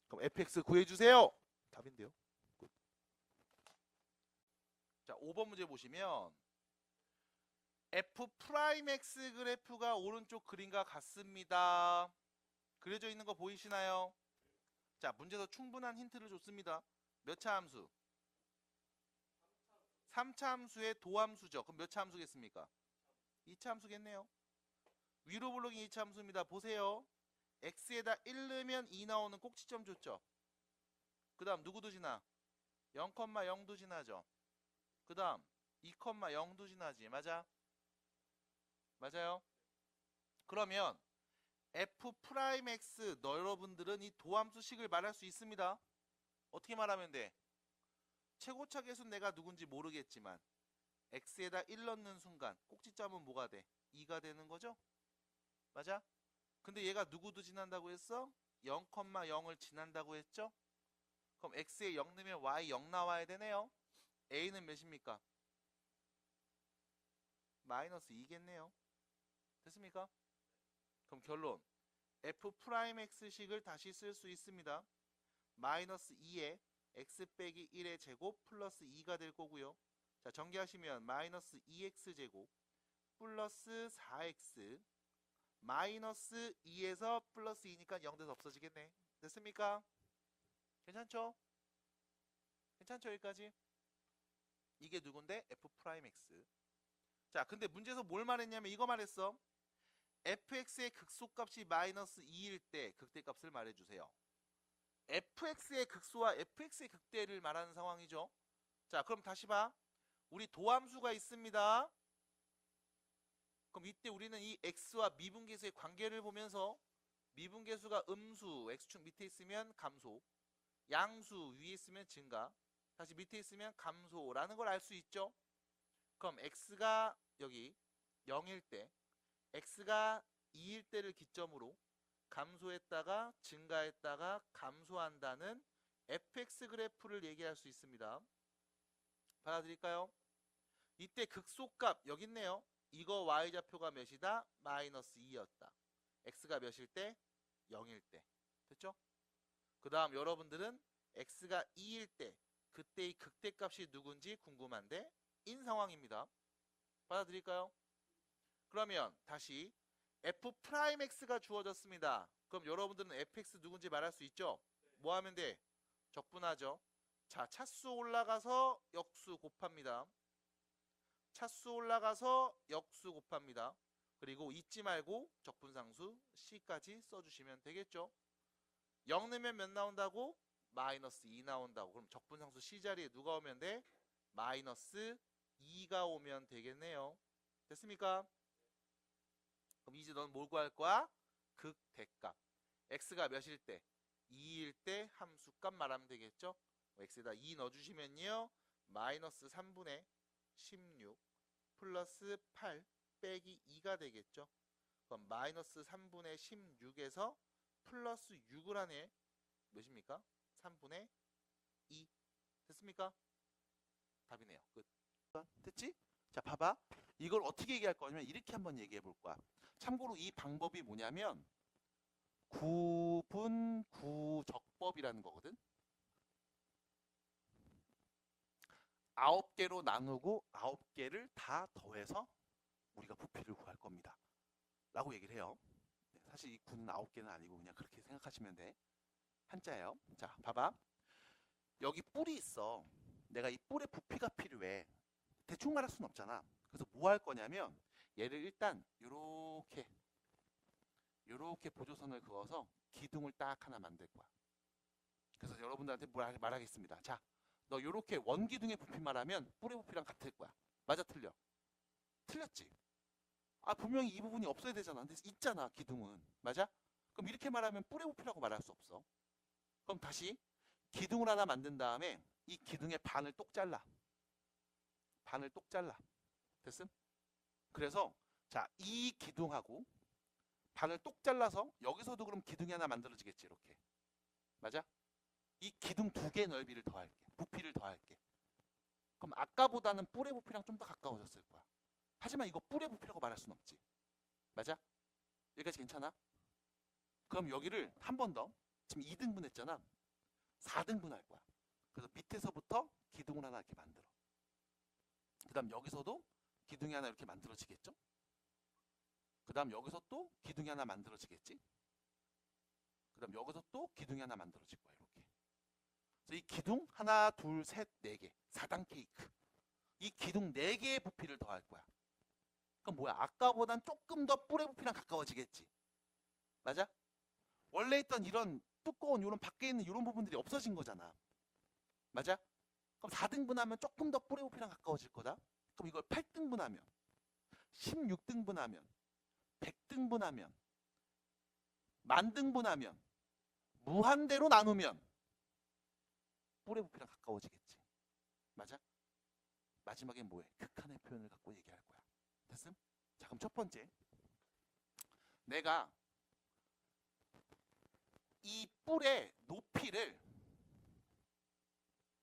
그럼 fx 구해주세요. 답인데요. 굿. 자, 5번 문제 보시면 f'x 그래프가 오른쪽 그림과 같습니다. 그려져 있는 거 보이시나요? 자, 문제에서 충분한 힌트를 줬습니다. 몇 차 함수? 3차 함수의 도함수죠. 그럼 몇 차 함수겠습니까? 2차 함수겠네요. 위로 블록이 2차 함수입니다. 보세요. x에다 1 넣으면 2 나오는 꼭지점 줬죠. 그 다음 누구도 지나? 0,0도 지나죠. 그 다음 2,0도 지나지. 맞아? 맞아요? 그러면 f'x 여러분들은 이 도함수식을 말할 수 있습니다. 어떻게 말하면 돼? 최고차 계수는 내가 누군지 모르겠지만 x에다 1 넣는 순간 꼭지점은 뭐가 돼? 2가 되는 거죠? 맞아? 근데 얘가 누구도 지난다고 했어? 0,0을 지난다고 했죠? 그럼 x에 0 넣으면 y 0 나와야 되네요. a는 몇입니까? 마이너스 2겠네요. 됐습니까? 그럼 결론 f'x식을 다시 쓸 수 있습니다. 마이너스 2에 x 빼기 1의 제곱 플러스 2가 될 거고요. 자, 전개하시면 마이너스 2x제곱 플러스 4x 마이너스 2에서 플러스 2니까 0 돼서 없어지겠네. 됐습니까? 괜찮죠? 괜찮죠? 여기까지? 이게 누군데? f'x. 자, 근데 문제에서 뭘 말했냐면 이거 말했어. fx의 극소값이 마이너스 2일 때 극대값을 말해주세요. fx의 극소와 fx의 극대를 말하는 상황이죠. 자, 그럼 다시 봐. 우리 도함수가 있습니다. 그럼 이때 우리는 이 x와 미분계수의 관계를 보면서 미분계수가 음수, x축 밑에 있으면 감소, 양수 위에 있으면 증가, 다시 밑에 있으면 감소라는 걸 알 수 있죠. 그럼 x가 여기 0일 때, x가 2일 때를 기점으로 감소했다가 증가했다가 감소한다는 fx 그래프를 얘기할 수 있습니다. 받아들일까요? 이때 극소값 여기 있네요. 이거 y좌표가 몇이다? 마이너스 2였다. x가 몇일 때? 0일 때. 됐죠? 그 다음 여러분들은 x가 2일 때 그때의 극대값이 누군지 궁금한데 인 상황입니다. 받아들일까요? 그러면 다시 f'x가 주어졌습니다. 그럼 여러분들은 fx 누군지 말할 수 있죠? 뭐 하면 돼? 적분하죠. 자, 차수 올라가서 역수 곱합니다. 차수 올라가서 역수 곱합니다. 그리고 잊지 말고 적분상수 C까지 써주시면 되겠죠. 0 넣으면 몇 나온다고? 마이너스 2 나온다고. 그럼 적분상수 C 자리에 누가 오면 돼? 마이너스 2가 오면 되겠네요. 됐습니까? 그럼 이제 넌 뭘 구할 거야? 극대값. x가 몇일 때? 2일 때 함수값 말하면 되겠죠? x에다 2 넣어주시면요. 마이너스 3분의 16 플러스 8 빼기 2가 되겠죠. 그럼 마이너스 3분의 16에서 플러스 6을 하네. 몇입니까? 3분의 2. 됐습니까? 답이네요. 끝. 됐지? 자, 봐봐. 이걸 어떻게 얘기할 거냐면 이렇게 한번 얘기해 볼 거야. 참고로 이 방법이 뭐냐면 구분구적법이라는 거거든. 9개로 나누고 9개를 다 더해서 우리가 부피를 구할 겁니다. 라고 얘기를 해요. 사실 이 9는 9개는 아니고 그냥 그렇게 생각하시면 돼. 한자예요. 자, 봐봐. 여기 뿔이 있어. 내가 이 뿔의 부피가 필요해. 대충 말할 수는 없잖아. 그래서 뭐 할 거냐면 얘를 일단 요렇게 보조선을 그어서 기둥을 딱 하나 만들 거야. 그래서 여러분들한테 말하겠습니다. 자, 너 요렇게 원기둥의 부피 말하면 뿔의 부피랑 같을 거야. 맞아, 틀려? 틀렸지? 아, 분명히 이 부분이 없어야 되잖아. 근데 있잖아, 기둥은. 맞아? 그럼 이렇게 말하면 뿔의 부피라고 말할 수 없어. 그럼 다시 기둥을 하나 만든 다음에 이 기둥의 반을 똑 잘라. 반을 똑 잘라. 됐음? 그래서 자, 이 기둥하고 반을 똑 잘라서 여기서도 그럼 기둥이 하나 만들어지겠지, 이렇게. 맞아? 이 기둥 2개 넓이를 더할게. 부피를 더할게. 그럼 아까보다는 뿔의 부피랑 좀 더 가까워졌을 거야. 하지만 이거 뿔의 부피라고 말할 순 없지. 맞아? 여기까지 괜찮아? 그럼 여기를 한 번 더, 지금 2등분 했잖아. 4등분 할 거야. 그래서 밑에서부터 기둥을 하나 이렇게 만들어. 그 다음 여기서도 기둥이 하나 이렇게 만들어지겠죠? 그 다음 여기서 또 기둥이 하나 만들어지겠지? 그 다음 여기서 또 기둥이 하나 만들어질 거야, 이렇게. 그래서 이 기둥 하나, 둘, 셋, 4개. 4단 케이크. 이 기둥 4개의 부피를 더할 거야. 그럼 뭐야? 아까보단 조금 더 뿔의 부피랑 가까워지겠지? 맞아? 원래 있던 이런 두꺼운 이런 밖에 있는 이런 부분들이 없어진 거잖아. 맞아? 그럼 4등분하면 조금 더 뿔의 부피랑 가까워질 거다. 그럼 이걸 8등분하면 16등분하면 100등분하면 만등분하면 무한대로 나누면 뿔의 부피랑 가까워지겠지. 맞아? 마지막엔 뭐해? 극한의 표현을 갖고 얘기할 거야. 됐음? 자, 그럼 첫 번째, 내가 이 뿔의 높이를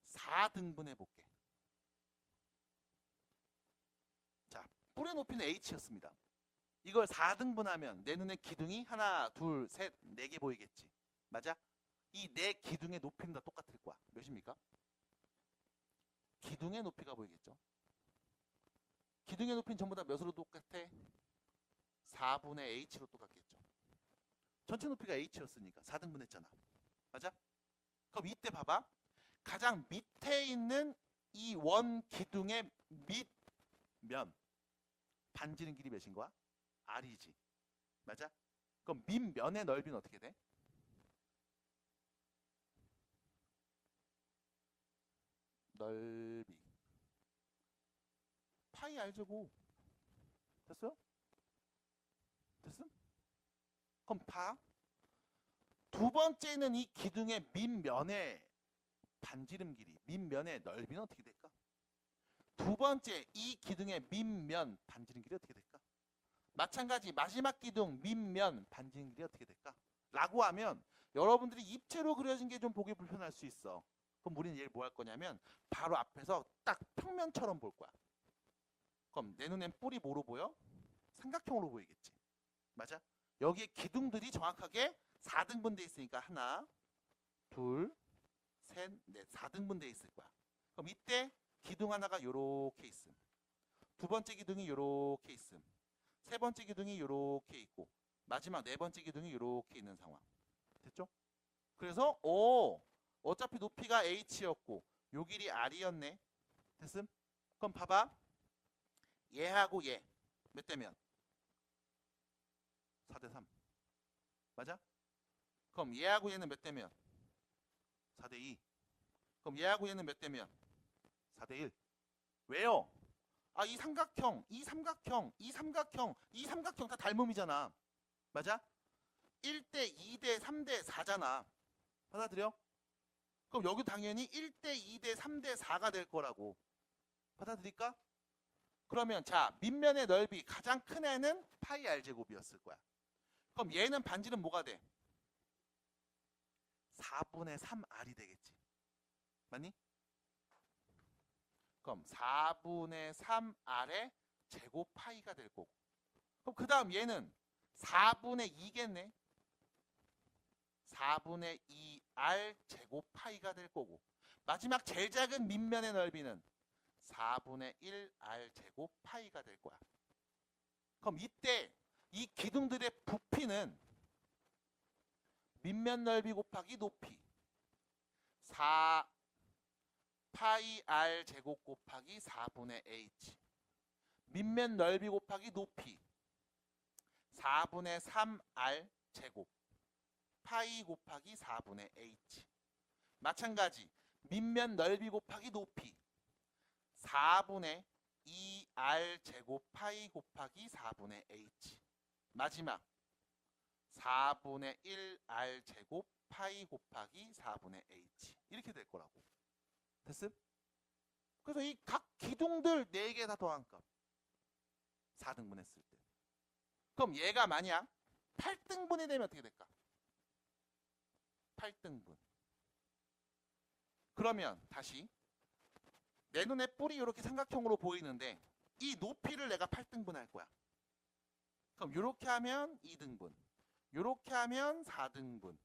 4등분해 볼게. 자, 뿔의 높이는 h였습니다. 이걸 4등분하면 내 눈에 기둥이 하나, 둘, 셋, 4개 보이겠지. 맞아? 이 4 기둥의 높이는 다 똑같을 거야. 몇입니까? 기둥의 높이가 보이겠죠? 기둥의 높이는 전부 다 몇으로 똑같아? 4분의 h로 똑같겠죠. 전체 높이가 h였으니까 4등분 했잖아. 맞아? 그럼 이때 봐봐. 가장 밑에 있는 이 원 기둥의 밑면 반지름 길이 몇인 거야? r이지. 맞아? 그럼 밑면의 넓이는 어떻게 돼? 넓이 파이 r제곱. 됐어요? 됐음? 그럼 봐. 두 번째는 이 기둥의 밑면의 반지름 길이, 밑면의 넓이는 어떻게 될까? 두 번째, 이 기둥의 밑면 반지름 길이 어떻게 될까? 마찬가지 마지막 기둥 밑면 반지름 길이 어떻게 될까? 라고 하면 여러분들이 입체로 그려진 게 좀 보기 불편할 수 있어. 그럼 우리는 얘를 뭐 할 거냐면 바로 앞에서 딱 평면처럼 볼 거야. 그럼 내 눈엔 뿔이 뭐로 보여? 삼각형으로 보이겠지. 맞아? 여기에 기둥들이 정확하게 4등분 돼 있으니까 하나, 둘, 셋, 넷, 4등분 돼 있을 거야. 그럼 이때 기둥 하나가 요렇게 있음. 두 번째 기둥이 요렇게 있음. 세 번째 기둥이 요렇게 있고 마지막 4번째 기둥이 요렇게 있는 상황. 됐죠? 그래서 어차피 높이가 h였고 요 길이 r이었네. 됐음? 그럼 봐봐. 얘하고 얘 몇 대면? 4대3. 맞아? 그럼 얘하고 얘는 몇 대면? 4대2. 그럼 얘하고 얘는 몇 대면? 4대1. 왜요? 아, 이 삼각형, 이 삼각형, 이 삼각형, 이 삼각형 다 닮음이잖아. 맞아? 1대, 2대, 3대, 4잖아. 받아들여? 그럼 여기 당연히 1대 2대 3대 4가 될 거라고. 받아들일까? 그러면 자, 밑면의 넓이 가장 큰 애는 파이 r 제곱이었을 거야. 그럼 얘는 반지는 뭐가 돼? 4분의 3r이 되겠지. 맞니? 그럼 4분의 3r의 제곱 파이가 될 거고. 그럼 그 다음 얘는 4분의 2겠네. 4분의 2r 제곱 파이가 될 거고. 마지막 제일 작은 밑면의 넓이는 4분의 1r 제곱 파이가 될 거야. 그럼 이때 이 기둥들의 부피는 밑면 넓이 곱하기 높이 4 파이 r 제곱 곱하기 4분의 h. 밑면 넓이 곱하기 높이 4분의 3r 제곱 파이 곱하기 4분의 h. 마찬가지 밑면 넓이 곱하기 높이 4분의 2r 제곱 파이 곱하기 4분의 h. 마지막 4분의 1r 제곱 파이 곱하기 4분의 h. 이렇게 될 거라고. 됐음? 그래서 이 각 기둥들 4개 다 더한 값 4등분 했을 때. 그럼 얘가 만약 8등분이 되면 어떻게 될까? 8등분. 그러면 다시 내 눈에 뿔이 이렇게 삼각형으로 보이는데 이 높이를 내가 8등분 할 거야. 그럼 이렇게 하면 2등분, 이렇게 하면 4등분,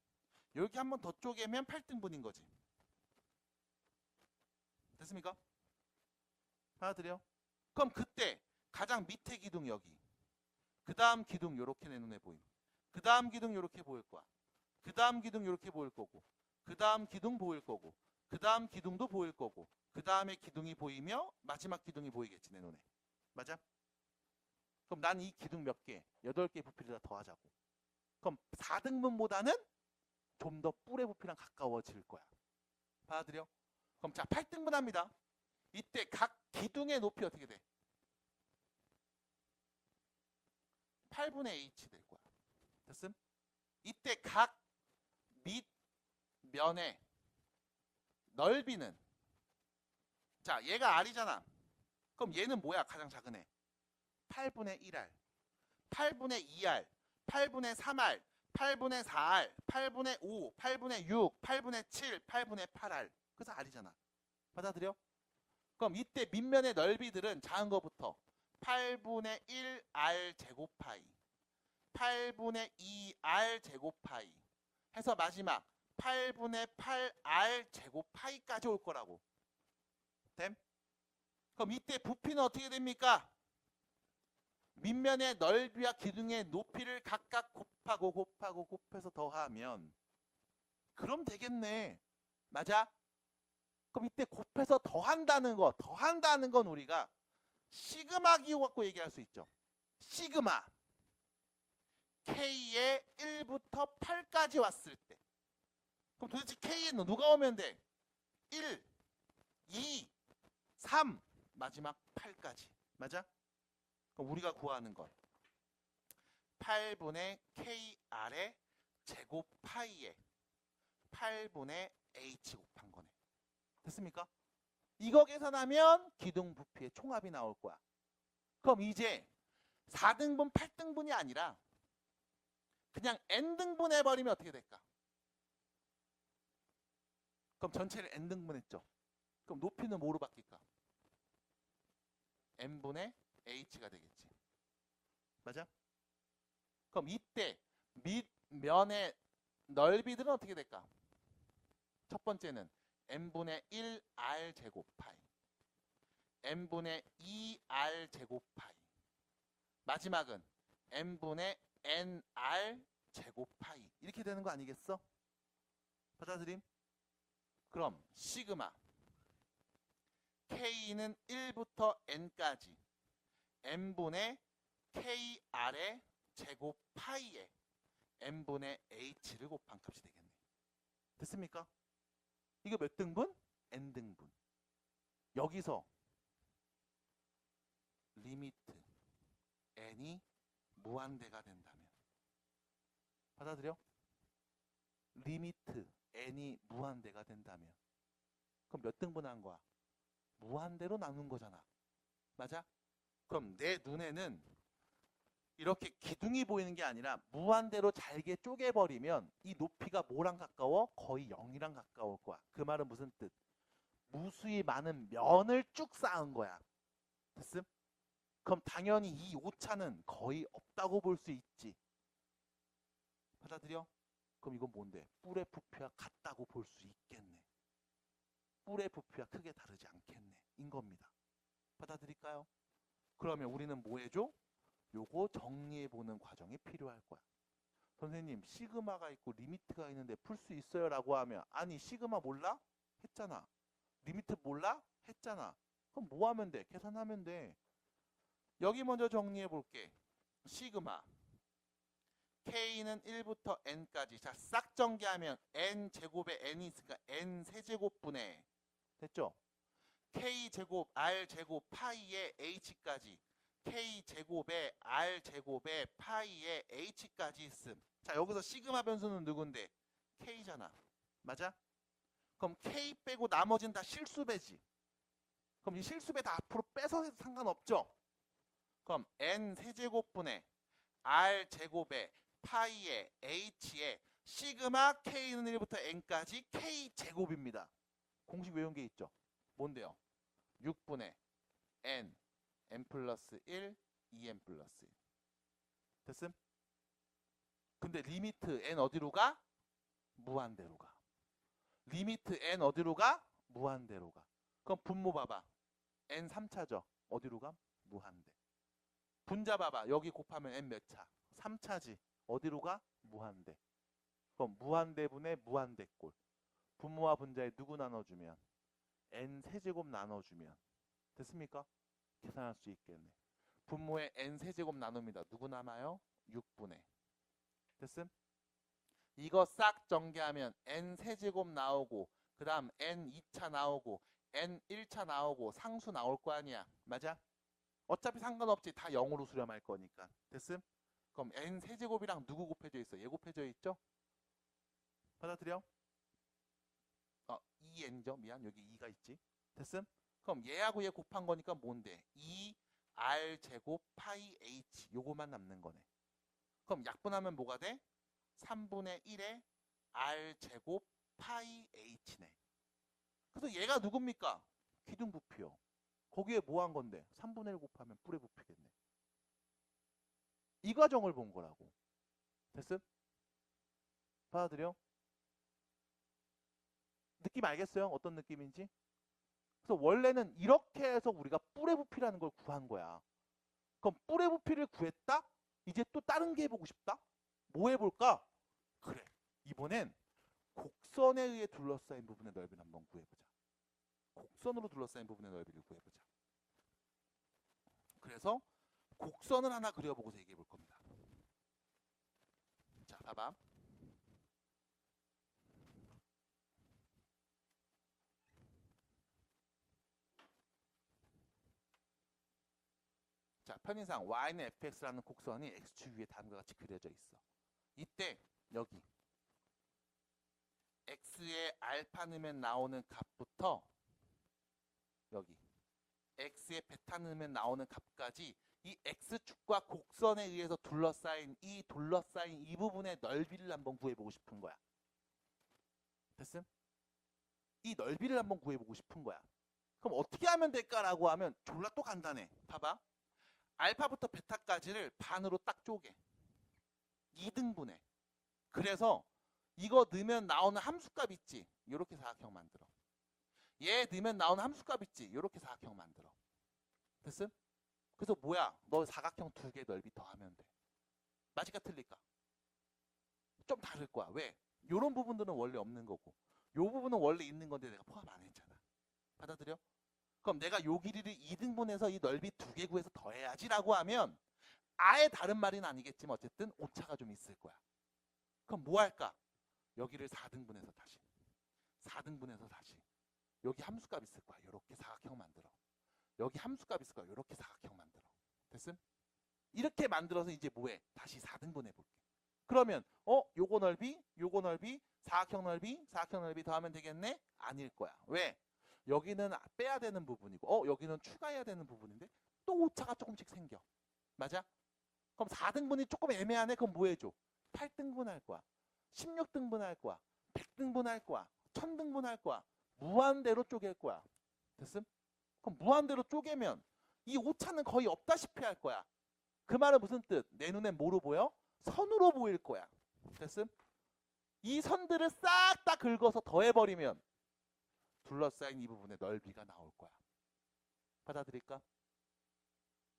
이렇게 한번 더 쪼개면 8등분인 거지. 됐습니까? 받아들여? 그럼 그때 가장 밑에 기둥 여기, 그 다음 기둥 이렇게 내 눈에 보임, 그 다음 기둥 이렇게 보일 거야, 그 다음 기둥 이렇게 보일 거고, 그 다음 기둥 보일 거고, 그 다음 기둥도 보일 거고, 그 다음에 기둥이 보이며 마지막 기둥이 보이겠지 내 눈에. 맞아? 그럼 난 이 기둥 몇 개? 8개 부피를 다 더하자고. 그럼 4등분보다는 좀 더 뿔의 부피랑 가까워질 거야. 받아들여? 그럼 자 8등분 합니다. 이때 각 기둥의 높이 어떻게 돼? 8분의 h 될 거야. 됐음? 이때 각 밑면의 넓이는 자 얘가 r이잖아. 그럼 얘는 뭐야? 가장 작은 애 8분의 1r, 8분의 2r, 8분의 3r, 8분의 4r, 8분의 5, 8분의 6, 8분의 7, 8분의 8r. 그래서 r이잖아. 받아들여? 그럼 이때 밑면의 넓이들은 작은 거부터 8분의 1r 제곱 파이, 8분의 2r 제곱 파이 해서 마지막 8분의 8r 제곱 파이까지 올 거라고. 됨? 그럼 이때 부피는 어떻게 됩니까? 밑면의 넓이와 기둥의 높이를 각각 곱해서 더하면 그럼 되겠네. 맞아? 그럼 이때 곱해서 더한다는 건 우리가 시그마 기호 갖고 얘기할 수 있죠. 시그마 K의 1부터 8까지 왔을 때 그럼 도대체 K에는 누가 오면 돼? 1, 2, 3 마지막 8까지. 맞아? 그럼 우리가 구하는 건 8분의 KR의 제곱 파이에 8분의 H 곱한 거네. 됐습니까? 이거 계산하면 기둥 부피의 총합이 나올 거야. 그럼 이제 4등분, 8등분이 아니라 그냥 n등분 해버리면 어떻게 될까? 그럼 전체를 n등분 했죠. 그럼 높이는 뭐로 바뀔까? n분의 h가 되겠지. 맞아? 그럼 이때 밑면의 넓이들은 어떻게 될까? 첫 번째는 n분의 1r 제곱 파이, n분의 2r 제곱 파이, 마지막은 n분의 nr 제곱 파이. 이렇게 되는 거 아니겠어? 받아들임? 그럼 시그마 K는 1부터 n까지 n분의 KR의 제곱 파이에 n분의 h를 곱한 값이 되겠네. 됐습니까? 이거 몇 등분? n등분. 여기서 리미트 n이 무한대가 된다면 받아들여? 리미트 n이 무한대가 된다면 그럼 몇 등분한 거야? 무한대로 나눈 거잖아. 맞아? 그럼 내 눈에는 이렇게 기둥이 보이는 게 아니라 무한대로 잘게 쪼개버리면 이 높이가 뭐랑 가까워? 거의 0이랑 가까울 거야. 그 말은 무슨 뜻? 무수히 많은 면을 쭉 쌓은 거야. 됐음? 그럼 당연히 이 오차는 거의 없다고 볼 수 있지. 받아들여? 그럼 이건 뭔데? 뿔의 부피와 같다고 볼 수 있겠네. 뿔의 부피와 크게 다르지 않겠네. 인 겁니다. 받아들일까요? 그러면 우리는 뭐 해줘? 요거 정리해보는 과정이 필요할 거야. 선생님 시그마가 있고 리미트가 있는데 풀 수 있어요? 라고 하면 아니 시그마 몰라? 했잖아. 리미트 몰라? 했잖아. 그럼 뭐 하면 돼? 계산하면 돼. 여기 먼저 정리해볼게. 시그마 K는 1부터 N까지. 자, 싹 전개하면 N제곱에 N이 있으니까 N세제곱분의 됐죠? K제곱, R제곱, 파이에 H까지. K제곱에 R제곱에 파이에 H까지 있음. 자, 여기서 시그마 변수는 누군데? K잖아. 맞아? 그럼 K 빼고 나머지는 다 실수배지. 그럼 이 실수배 다 앞으로 빼서 해도 상관없죠? 그럼 N세제곱분의 R제곱에 파이에 H에 시그마 K는 1부터 N까지 K제곱입니다. 공식 외운 게 있죠? 뭔데요? 6분의 N, N 플러스 1, 2N 플러스 1. 됐음? 근데 리미트 N 어디로 가? 무한대로 가. 리미트 N 어디로 가? 무한대로 가. 그럼 분모 봐봐. N 3차죠? 어디로 가? 무한대. 분자 봐봐. 여기 곱하면 N 몇 차? 3차지. 어디로 가? 무한대. 그럼 무한대분의 무한대꼴. 분모와 분자에 누구 나눠주면? N 세제곱 나눠주면. 됐습니까? 계산할 수 있겠네. 분모에 N 세제곱 나눕니다. 누구 남아요? 6분의. 됐음? 이거 싹 전개하면 N 세제곱 나오고 그 다음 N 2차 나오고 N 1차 나오고 상수 나올 거 아니야. 맞아? 어차피 상관없지. 다 0으로 수렴할 거니까. 됐음? 그럼 N 세제곱이랑 누구 곱해져 있어? 얘 곱해져 있죠? 받아들여? 2N이죠? 미안. 여기 2가 있지. 됐음? 그럼 얘하고 얘 곱한 거니까 뭔데? 2R제곱 파이 H. 요거만 남는 거네. 그럼 약분하면 뭐가 돼? 3분의 1에 R제곱 파이 H네. 그래서 얘가 누굽니까? 기둥부피요. 거기에 뭐 한 건데? 3분의 1 곱하면 뿔의 부피겠네. 이 과정을 본 거라고. 됐음? 받아들여? 느낌 알겠어요? 어떤 느낌인지? 그래서 원래는 이렇게 해서 우리가 뿔의 부피라는 걸 구한 거야. 그럼 뿔의 부피를 구했다? 이제 또 다른 게 해보고 싶다? 뭐 해볼까? 그래. 이번엔 곡선에 의해 둘러싸인 부분의 넓이를 한번 구해보자. 곡선으로 둘러싸인 부분의 넓이를 구해보자. 그래서 곡선을 하나 그려보고서 얘기해 볼 겁니다. 자, 봐봐. 자, 편의상 y는 fx라는 곡선이 x축 위에 다음과 같이 그려져 있어. 이때 여기 x의 알파 넣으면 나오는 값부터 여기 x의 베타 넣으면 나오는 값까지 이 x축과 곡선에 의해서 둘러싸인 이 부분의 넓이를 한번 구해보고 싶은 거야. 됐음? 이 넓이를 한번 구해보고 싶은 거야. 그럼 어떻게 하면 될까라고 하면 졸라 또 간단해. 봐봐. 알파부터 베타까지를 반으로 딱 쪼개. 2등분해. 그래서 이거 넣으면 나오는 함수값 있지? 이렇게 사각형 만들어. 얘 넣으면 나오는 함수값 있지? 이렇게 사각형 만들어. 됐음? 그래서 뭐야? 너 사각형 2개 넓이 더하면 돼. 맞을까 틀릴까? 좀 다를 거야. 왜? 이런 부분들은 원래 없는 거고 이 부분은 원래 있는 건데 내가 포함 안 했잖아. 받아들여? 그럼 내가 요 길이를 2등분해서 이 넓이 2개 구해서 더해야지 라고 하면 아예 다른 말은 아니겠지만 어쨌든 오차가 좀 있을 거야. 그럼 뭐 할까? 여기를 4등분해서 다시 4등분해서 다시 여기 함수값 있을 거야. 이렇게 사각형 만들어. 여기 함수값 있을 거야. 이렇게 사각형 만들어. 됐음? 이렇게 만들어서 이제 뭐해? 다시 4등분해 볼게. 그러면 요거 넓이 사각형 넓이 더하면 되겠네? 아닐 거야. 왜? 여기는 빼야 되는 부분이고 여기는 추가해야 되는 부분인데 또 오차가 조금씩 생겨. 맞아? 그럼 4등분이 조금 애매하네? 그럼 뭐 해줘? 8등분 할 거야. 16등분 할 거야. 100등분 할 거야. 1000등분 할 거야. 무한대로 쪼갤 거야. 됐음? 그럼 무한대로 쪼개면 이 오차는 거의 없다시피 할 거야. 그 말은 무슨 뜻? 내 눈에 뭐로 보여? 선으로 보일 거야. 됐음? 이 선들을 싹 다 긁어서 더해버리면 둘러싸인 이 부분의 넓이가 나올 거야. 받아들일까?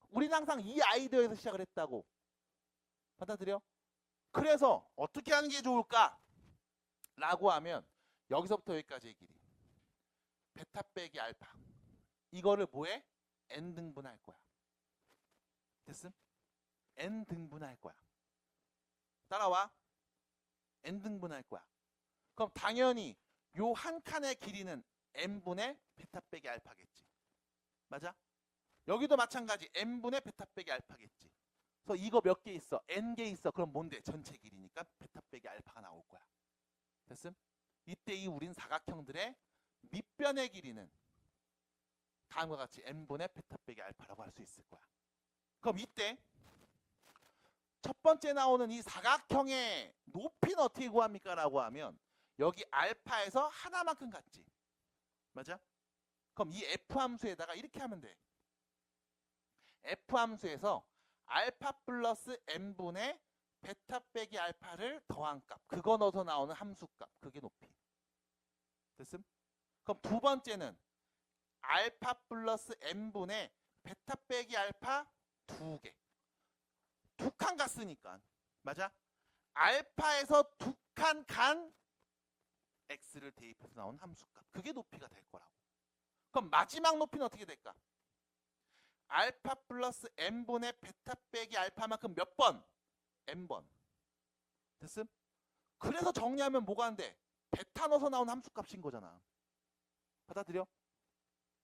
우리는 항상 이 아이디어에서 시작을 했다고. 받아들여? 그래서 어떻게 하는 게 좋을까? 라고 하면 여기서부터 여기까지의 길이 베타 빼기 알파 이거를 뭐해? n등분할 거야. 됐음? n등분할 거야. 따라와. n등분할 거야. 그럼 당연히 요 한 칸의 길이는 n분의 베타 빼기 알파겠지. 맞아? 여기도 마찬가지 n분의 베타 빼기 알파겠지. 그래서 이거 몇 개 있어? n개 있어. 그럼 뭔데? 전체 길이니까 베타 빼기 알파가 나올 거야. 됐음? 이때 이 우린 사각형들의 밑변의 길이는 다음과 같이 n분의 베타 빼기 알파라고 할 수 있을 거야. 그럼 이때 첫 번째 나오는 이 사각형의 높이는 어떻게 구합니까? 라고 하면 여기 알파에서 하나만큼 같지. 맞아? 그럼 이 F함수에다가 이렇게 하면 돼. F함수에서 알파 플러스 n분의 베타 빼기 알파를 더한 값. 그거 넣어서 나오는 함수값. 그게 높이. 됐음? 그럼 두 번째는 알파 플러스 n분의 베타 빼기 알파 2개. 두 칸 갔으니까. 맞아? 알파에서 두 칸 간 x를 대입해서 나온 함수값. 그게 높이가 될 거라고. 그럼 마지막 높이는 어떻게 될까? 알파 플러스 n분의 베타 빼기 알파만큼 몇 번? n번. 됐음? 그래서 정리하면 뭐가 안 돼? 베타 넣어서 나온 함수값인 거잖아. 받아들여?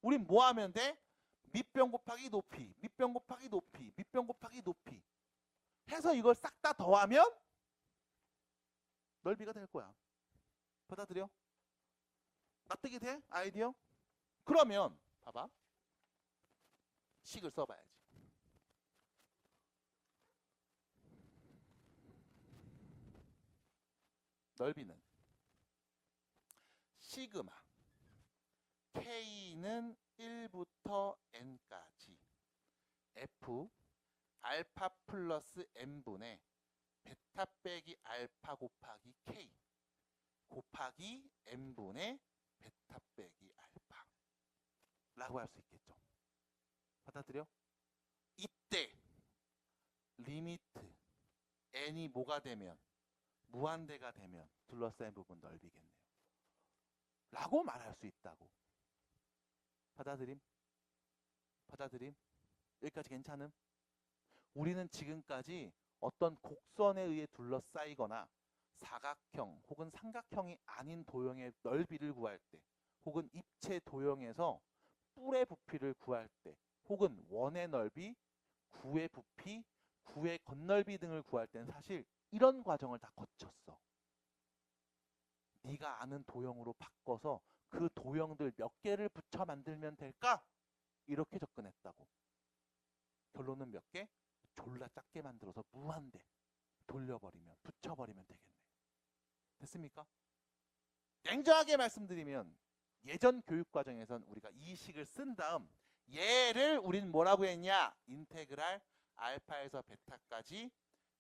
우린 뭐 하면 돼? 밑변 곱하기 높이, 밑변 곱하기 높이, 밑변 곱하기 높이 해서 이걸 싹 다 더하면 넓이가 될 거야. 받아들여? 납득이 돼? 아이디어? 그러면 봐봐. 식을 써봐야지. 넓이는 시그마 K는 1부터 N까지 F 알파 플러스 N분의 베타 빼기 알파 곱하기 K 곱하기 N분의 베타 빼기 알파 라고 할 수 있겠죠. 받아들여? 이때 리미트 N이 뭐가 되면 무한대가 되면 둘러싸인 부분 넓이겠네요. 라고 말할 수 있다고. 받아들임? 받아들임? 여기까지 괜찮음? 우리는 지금까지 어떤 곡선에 의해 둘러싸이거나 사각형 혹은 삼각형이 아닌 도형의 넓이를 구할 때 혹은 입체 도형에서 뿔의 부피를 구할 때 혹은 원의 넓이, 구의 부피, 구의 겉넓이 등을 구할 때는 사실 이런 과정을 다 거쳤어. 네가 아는 도형으로 바꿔서 그 도형들 몇 개를 붙여 만들면 될까? 이렇게 접근했다고. 결론은 몇 개? 졸라 작게 만들어서 무한대 돌려버리면 붙여버리면 되겠네. 됐습니까? 냉정하게 말씀드리면 예전 교육과정에선 우리가 이 식을 쓴 다음 얘를 우린 뭐라고 했냐? 인테그랄 알파에서 베타까지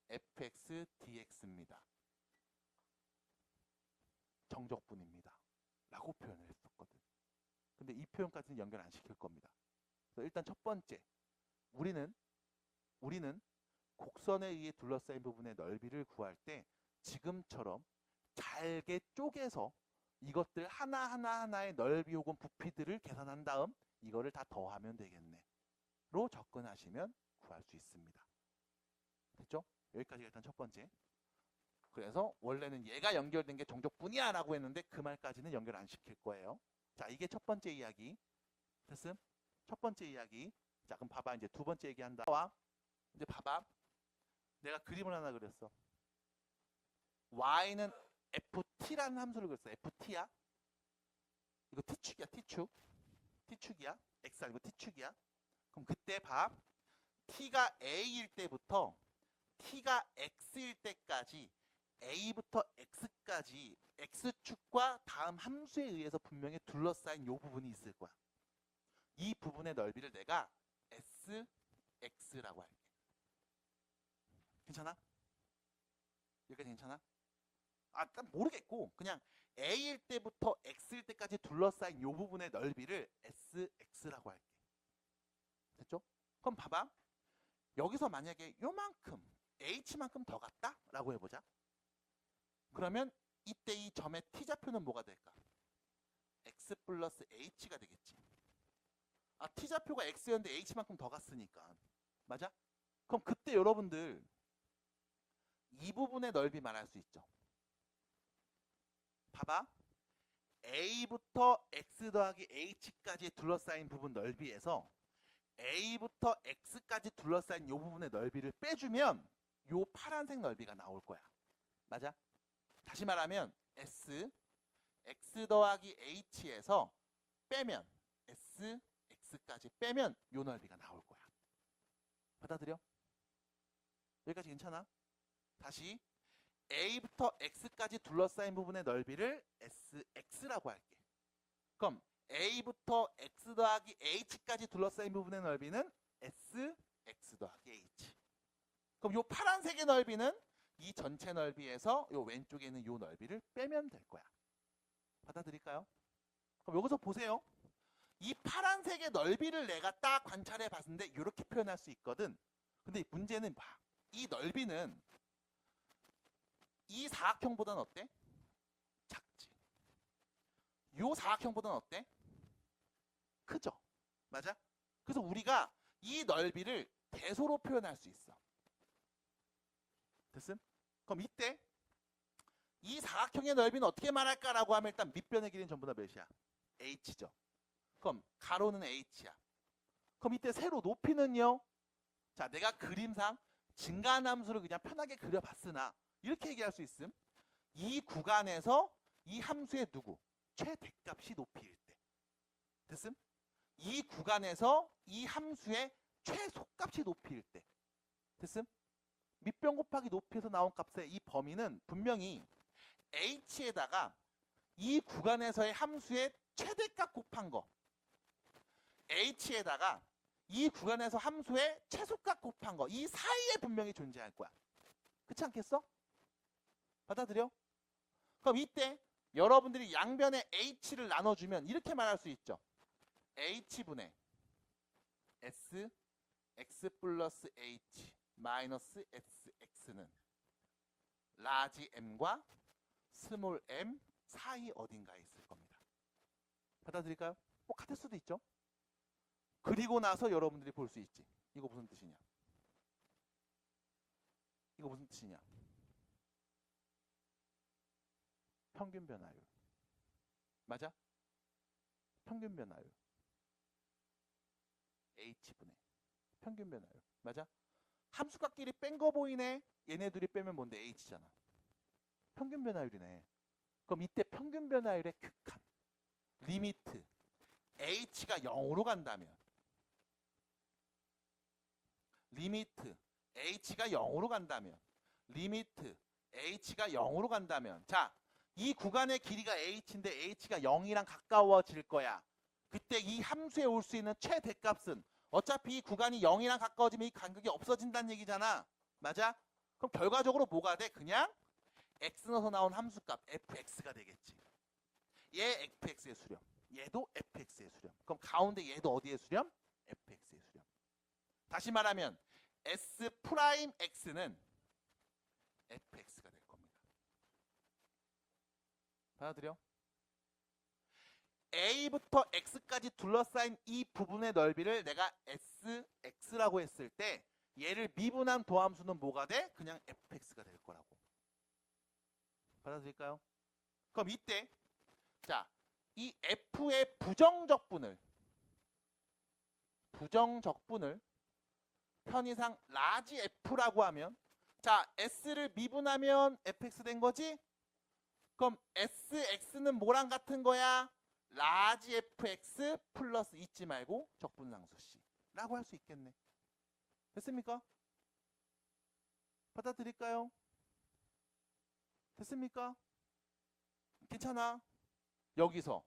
fx dx입니다. 정적분입니다. 라고 표현을 했었거든. 근데 이 표현까지는 연결 안 시킬 겁니다. 그래서 일단 첫 번째, 우리는 곡선에 의해 둘러싸인 부분의 넓이를 구할 때 지금처럼 잘게 쪼개서 이것들 하나하나의 넓이 혹은 부피들을 계산한 다음 이거를 다 더하면 되겠네. 로 접근하시면 구할 수 있습니다. 됐죠? 여기까지가 일단 첫 번째. 그래서 원래는 얘가 연결된 게 정적분이야 라고 했는데 그 말까지는 연결 안 시킬 거예요. 자, 이게 첫 번째 이야기. 됐음? 첫 번째 이야기. 자, 그럼 봐봐. 이제 두 번째 얘기한다. 와. 이제 봐봐. 내가 그림을 하나 그렸어. y는 f t라는 함수를 그렸어. ft야. 이거 t축이야. t축. t축이야. x 아니고 t축이야. 그럼 그때 봐. t가 a일 때부터 t가 x일 때까지 a부터 x까지 x축과 다음 함수에 의해서 분명히 둘러싸인 이 부분이 있을 거야. 이 부분의 넓이를 내가 sx라고 할게. 괜찮아? 여기까지 괜찮아? 난 모르겠고 그냥 a일 때부터 x일 때까지 둘러싸인 이 부분의 넓이를 sx라고 할게. 됐죠? 그럼 봐봐. 여기서 만약에 요만큼 h만큼 더 갔다? 라고 해보자. 그러면 이때 이 점의 t좌표는 뭐가 될까? x 플러스 h가 되겠지. t좌표가 x였는데 h만큼 더 갔으니까. 맞아? 그럼 그때 여러분들 이 부분의 넓이 말할 수 있죠. 봐봐. a부터 x 더하기 h까지 둘러싸인 부분 넓이에서 a부터 x까지 둘러싸인 이 부분의 넓이를 빼주면 이 파란색 넓이가 나올 거야. 맞아? 다시 말하면 s, x 더하기 h에서 빼면 s, x까지 빼면 이 넓이가 나올 거야. 받아들여? 여기까지 괜찮아? 다시 a부터 x까지 둘러싸인 부분의 넓이를 sx라고 할게. 그럼 a부터 x 더하기 h까지 둘러싸인 부분의 넓이는 sx 더하기 h. 그럼 이 파란색의 넓이는 이 전체 넓이에서 이 왼쪽에 있는 이 넓이를 빼면 될 거야. 받아들일까요? 그럼 여기서 보세요. 이 파란색의 넓이를 내가 딱 관찰해 봤는데 이렇게 표현할 수 있거든. 근데 문제는 봐. 이 넓이는 이 사각형보다는 어때? 작지. 요 사각형보다는 어때? 크죠. 맞아? 그래서 우리가 이 넓이를 대소로 표현할 수 있어. 됐음? 그럼 이때 이 사각형의 넓이는 어떻게 말할까라고 하면 일단 밑변의 길이는 전부 다 몇이야? h죠. 그럼 가로는 h야. 그럼 이때 세로 높이는요? 자, 내가 그림상 증가함수를 그냥 편하게 그려봤으나 이렇게 얘기할 수 있음. 이 구간에서 이 함수의 누구? 최대값이 높이일 때. 됐음? 이 구간에서 이 함수의 최소값이 높이일 때. 됐음? 밑변 곱하기 높이에서 나온 값의 이 범위는 분명히 h에다가 이 구간에서의 함수의 최대값 곱한 거, h에다가 이 구간에서 함수의 최소값 곱한 거, 이 사이에 분명히 존재할 거야. 그렇지 않겠어? 받아들여? 그럼 이때 여러분들이 양변에 h를 나눠주면 이렇게 말할 수 있죠. h분의 s, x 플러스 h 마이너스 sx는 라지 m과 스몰 m 사이 어딘가에 있을 겁니다. 받아들일까요? 뭐 같을 수도 있죠. 그리고 나서 여러분들이 볼 수 있지. 이거 무슨 뜻이냐? 이거 무슨 뜻이냐? 평균 변화율. 맞아? 평균 변화율. h분의 평균 변화율. 맞아? 함수값끼리 뺀 거 보이네? 얘네 둘이 빼면 뭔데? h잖아. 평균 변화율이네. 그럼 이때 평균 변화율의 극한. 리미트. h가 0으로 간다면. 리미트. h가 0으로 간다면. 리미트. h가 0으로 간다면. 자, 이 구간의 길이가 h인데 h가 0이랑 가까워질 거야. 그때 이 함수에 올 수 있는 최대값은 어차피 이 구간이 0이랑 가까워지면 이 간격이 없어진다는 얘기잖아. 맞아? 그럼 결과적으로 뭐가 돼? 그냥 x 넣어서 나온 함수값 fx가 되겠지. 얘 fx의 수렴. 얘도 fx의 수렴. 그럼 가운데 얘도 어디의 수렴? fx의 수렴. 다시 말하면 s 프라임 x는 fx가 될 겁니다. 받아들여? a부터 x까지 둘러싸인 이 부분의 넓이를 내가 sx라고 했을 때 얘를 미분한 도함수는 뭐가 돼? 그냥 fx가 될 거라고. 받아들일까요? 그럼 이때 자, 이 f의 부정적분을 편의상 라지 f라고 하면 자, s를 미분하면 fx 된 거지? 그럼 sx는 뭐랑 같은 거야? 라지 fx 플러스 잊지 말고 적분상수 c 라고 할 수 있겠네. 됐습니까? 받아들일까요? 됐습니까? 괜찮아? 여기서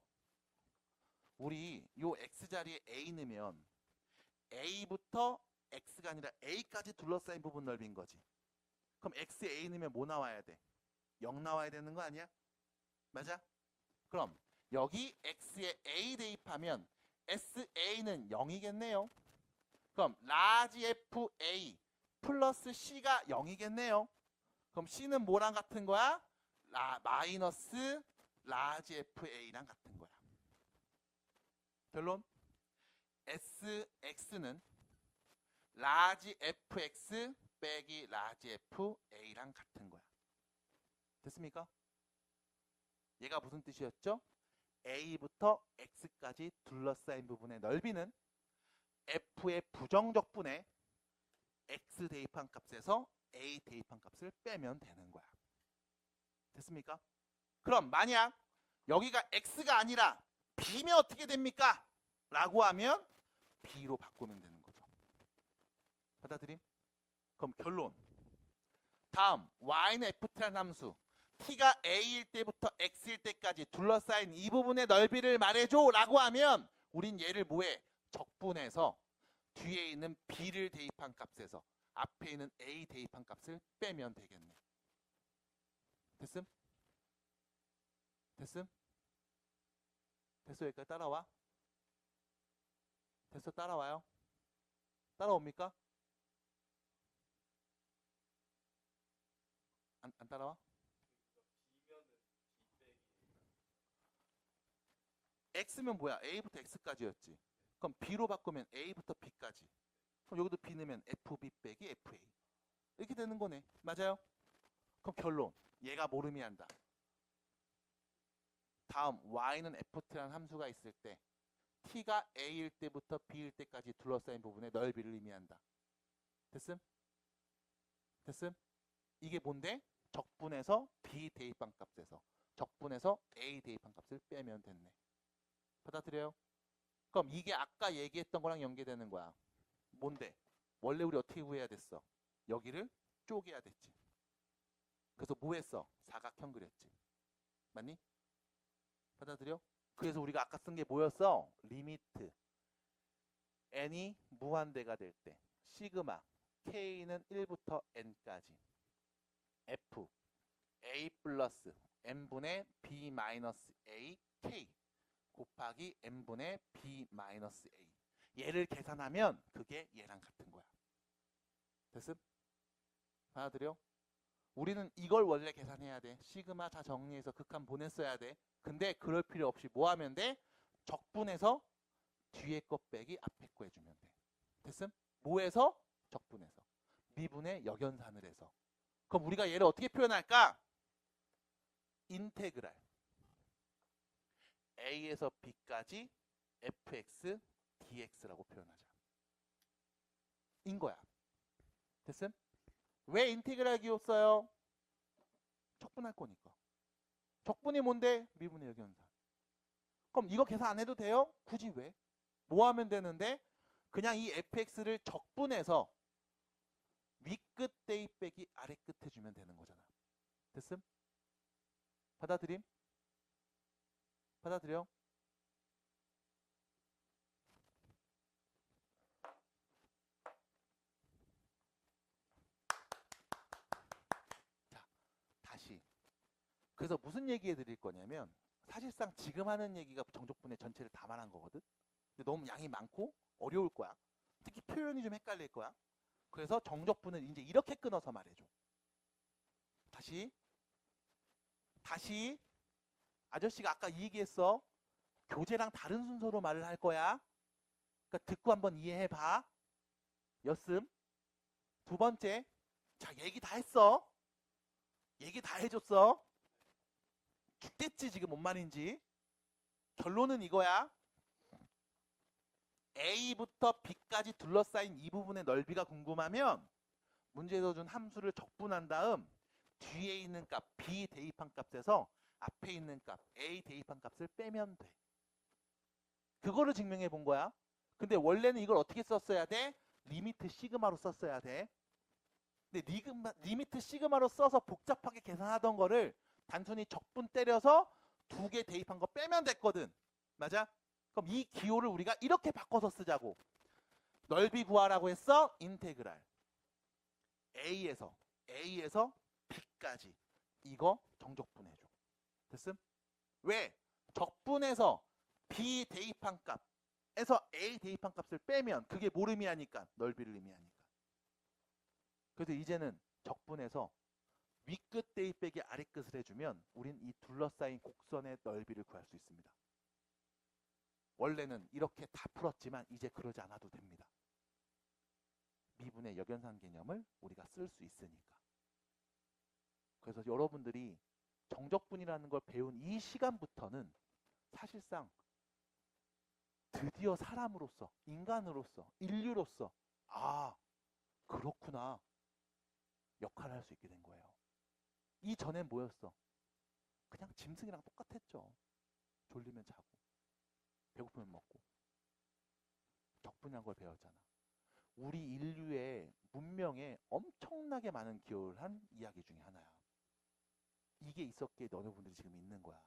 우리 요 x자리에 a 넣으면 a부터 x가 아니라 a까지 둘러싸인 부분 넓인 거지. 그럼 x에 a 넣으면 뭐 나와야 돼? 0 나와야 되는 거 아니야? 맞아? 그럼 여기 x에 a 대입하면 sa는 0이겠네요. 그럼 라지 fa 플러스 c가 0이겠네요. 그럼 c는 뭐랑 같은 거야? 마이너스 라지 fa랑 같은 거야. 결론? sx는 라지 fx 빼기 라지 fa랑 같은 거야. 됐습니까? 얘가 무슨 뜻이었죠? a부터 x까지 둘러싸인 부분의 넓이는 f의 부정적분에 x 대입한 값에서 a 대입한 값을 빼면 되는 거야. 됐습니까? 그럼 만약 여기가 x가 아니라 b면 어떻게 됩니까? 라고 하면 b로 바꾸면 되는 거죠. 받아들임? 그럼 결론. 다음 y는 ft라는 함수 t가 a일 때부터 x일 때까지 둘러싸인 이 부분의 넓이를 말해줘 라고 하면 우린 얘를 뭐해? 적분해서 뒤에 있는 b를 대입한 값에서 앞에 있는 a 대입한 값을 빼면 되겠네. 됐음? 됐음? 됐어? 여기까지 따라와? 됐어? 따라와요? 따라옵니까? 안 따라와? x면 뭐야? a부터 x까지였지. 그럼 b로 바꾸면 a부터 b까지. 그럼 여기도 b 넣으면 fb 빼기 fa. 이렇게 되는 거네. 맞아요? 그럼 결론. 얘가 모름이 한다. 다음 y는 ft라는 함수가 있을 때 t가 a일 때부터 b일 때까지 둘러싸인 부분의 넓이를 의미한다. 됐음? 됐음? 이게 뭔데? 적분해서 b 대입한 값에서 적분해서 a 대입한 값을 빼면 됐네. 받아들여요? 그럼 이게 아까 얘기했던 거랑 연계되는 거야. 뭔데? 원래 우리 어떻게 구해야 됐어? 여기를 쪼개야 됐지. 그래서 뭐 했어? 사각형 그렸지. 맞니? 받아들여? 그래서 우리가 아까 쓴 게 뭐였어? 리미트 n이 무한대가 될 때 시그마 k는 1부터 n까지 f a 플러스 n분의 b 마이너스 a k 곱하기 n분의 b 마이너스 a 얘를 계산하면 그게 얘랑 같은 거야. 됐음? 받아들여? 우리는 이걸 원래 계산해야 돼. 시그마 다 정리해서 극한 보냈어야 돼. 근데 그럴 필요 없이 뭐 하면 돼? 적분해서 뒤에 거 빼기 앞에 거 해주면 돼. 됐음? 뭐해서? 적분해서. 미분의 역연산을 해서. 그럼 우리가 얘를 어떻게 표현할까? 인테그랄 a에서 b까지 fx dx라고 표현하자. 인 거야. 됐음? 왜 인테그랄 기호 써요? 적분할 거니까. 적분이 뭔데? 미분의 역연산. 그럼 이거 계산 안 해도 돼요? 굳이 왜? 뭐 하면 되는데? 그냥 이 fx를 적분해서 위끝 대입 빼기 아래끝 해주면 되는 거잖아. 됐음? 받아들임? 받아들여? 자, 다시. 그래서 무슨 얘기해 드릴 거냐면 사실상 지금 하는 얘기가 정적분의 전체를 다 말한 거거든. 근데 너무 양이 많고 어려울 거야. 특히 표현이 좀 헷갈릴 거야. 그래서 정적분을 이제 이렇게 끊어서 말해줘. 다시 아저씨가 아까 이 얘기했어. 교재랑 다른 순서로 말을 할 거야. 그러니까 듣고 한번 이해해봐. 였음. 두 번째, 자 얘기 다 했어. 얘기 다 해줬어. 죽겠지 지금 뭔 말인지. 결론은 이거야. A부터 B까지 둘러싸인 이 부분의 넓이가 궁금하면 문제에서 준 함수를 적분한 다음 뒤에 있는 값 B 대입한 값에서 앞에 있는 값, A 대입한 값을 빼면 돼. 그거를 증명해 본 거야. 근데 원래는 이걸 어떻게 썼어야 돼? 리미트 시그마로 썼어야 돼. 근데 리미트 시그마로 써서 복잡하게 계산하던 거를 단순히 적분 때려서 2개 대입한 거 빼면 됐거든. 맞아? 그럼 이 기호를 우리가 이렇게 바꿔서 쓰자고. 넓이 구하라고 했어? 인테그랄. A에서 B까지. 이거 정적분해줘. 됐음? 왜? 적분해서 B 대입한 값에서 A 대입한 값을 빼면 그게 뭘 의미하니까? 넓이를 의미하니까. 그래서 이제는 적분해서 위끝 대입 빼기 아래끝을 해주면 우린 이 둘러싸인 곡선의 넓이를 구할 수 있습니다. 원래는 이렇게 다 풀었지만 이제 그러지 않아도 됩니다. 미분의 역연산 개념을 우리가 쓸 수 있으니까. 그래서 여러분들이 정적분이라는 걸 배운 이 시간부터는 사실상 드디어 사람으로서, 인간으로서, 인류로서 아, 그렇구나 역할을 할 수 있게 된 거예요. 이전엔 뭐였어? 그냥 짐승이랑 똑같았죠. 졸리면 자고 배고프면 먹고. 적분이란 걸 배웠잖아. 우리 인류의 문명에 엄청나게 많은 기여를 한 이야기 중에 하나야. 이게 있었기에 너네분들이 지금 있는 거야.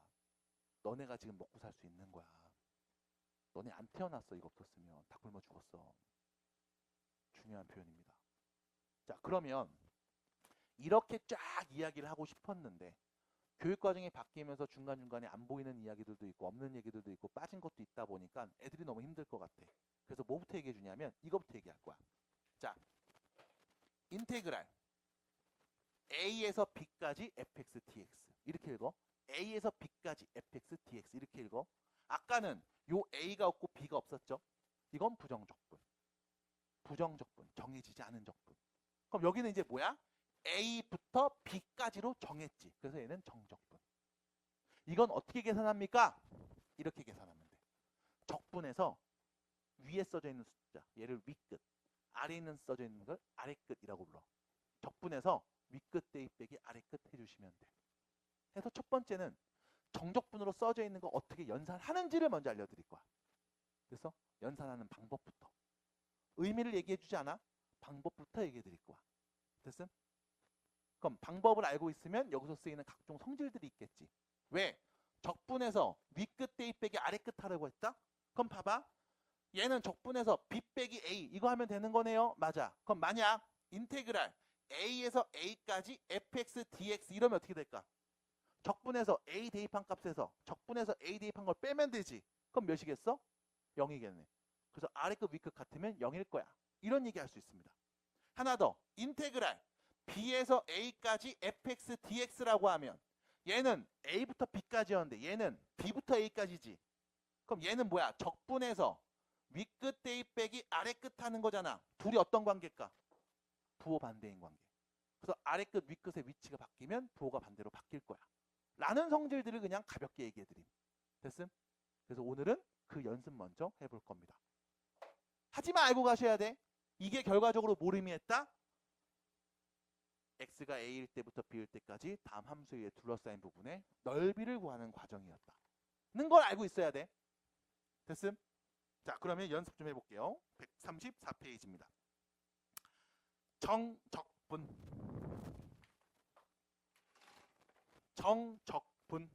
너네가 지금 먹고 살 수 있는 거야. 너네 안 태어났어. 이거 없었으면 다 굶어 죽었어. 중요한 표현입니다. 자, 그러면 이렇게 쫙 이야기를 하고 싶었는데 교육과정이 바뀌면서 중간중간에 안 보이는 이야기들도 있고 없는 얘기들도 있고 빠진 것도 있다 보니까 애들이 너무 힘들 것 같아. 그래서 뭐부터 얘기해 주냐면 이거부터 얘기할 거야. 자, 인테그랄 A에서 B까지 fx dx 이렇게 읽어. A에서 B까지 fx dx 이렇게 읽어. 아까는 요 A가 없고 B가 없었죠. 이건 부정적분. 부정적분, 정해지지 않은 적분. 그럼 여기는 이제 뭐야? A부터 B까지로 정했지. 그래서 얘는 정적분. 이건 어떻게 계산합니까? 이렇게 계산하면 돼. 적분에서 위에 써져 있는 숫자, 얘를 윗끝, 아래에 있는 써져 있는 걸 아래끝이라고 불러. 적분에서 윗끝 대입 빼기 아래끝 해주시면 돼. 그래서 첫 번째는 정적분으로 써져 있는 거 어떻게 연산하는지를 먼저 알려드릴 거야. 그래서 연산하는 방법부터. 의미를 얘기해주지 않아? 방법부터 얘기해드릴 거야. 됐음? 그럼 방법을 알고 있으면 여기서 쓰이는 각종 성질들이 있겠지. 왜? 적분에서 윗끝 대입 빼기 아래끝 하라고 했다? 그럼 봐봐. 얘는 적분에서 B 빼기 A 이거 하면 되는 거네요. 맞아. 그럼 만약 인테그랄 A에서 A까지 fx dx 이러면 어떻게 될까? 적분에서 A 대입한 값에서 적분에서 A 대입한 걸 빼면 되지. 그럼 몇이겠어? 0이겠네. 그래서 아래끝 윗끝 같으면 0일 거야. 이런 얘기 할 수 있습니다. 하나 더. 인테그랄 B에서 A까지 fx dx라고 하면 얘는 A부터 B까지였는데 얘는 B부터 A까지지. 그럼 얘는 뭐야? 적분에서 윗끝 대입 빼기 아래끝 하는 거잖아. 둘이 어떤 관계일까? 부호 반대인 관계. 그래서 아래끝 윗끝의 위치가 바뀌면 부호가 반대로 바뀔 거야. 라는 성질들을 그냥 가볍게 얘기해드림. 됐음? 그래서 오늘은 그 연습 먼저 해볼 겁니다. 하지만 알고 가셔야 돼. 이게 결과적으로 뭘 의미했다? x가 a일 때부터 b일 때까지 다음 함수 위에 둘러싸인 부분의 넓이를 구하는 과정이었다. 는 걸 알고 있어야 돼. 됐음? 자, 그러면 연습 좀 해볼게요. 134페이지입니다. 정적분. 정적분.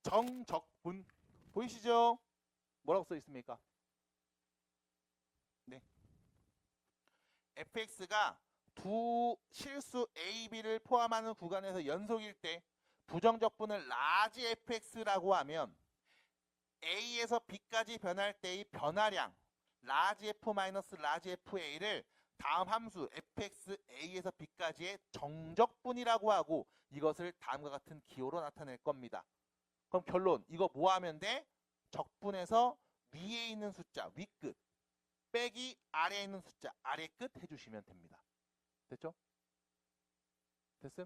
정적분. 보이시죠? 뭐라고 써 있습니까? 네. fx가 두 실수 a, b를 포함하는 구간에서 연속일 때 부정적분을 라지 fx라고 하면 a에서 b까지 변할 때의 변화량 라지 f 마이너스 라지 fa를 다음 함수 fx a에서 b까지의 정적분이라고 하고 이것을 다음과 같은 기호로 나타낼 겁니다. 그럼 결론 이거 뭐 하면 돼? 적분에서 위에 있는 숫자 윗끝 빼기 아래에 있는 숫자 아래끝 해주시면 됩니다. 됐죠? 됐음?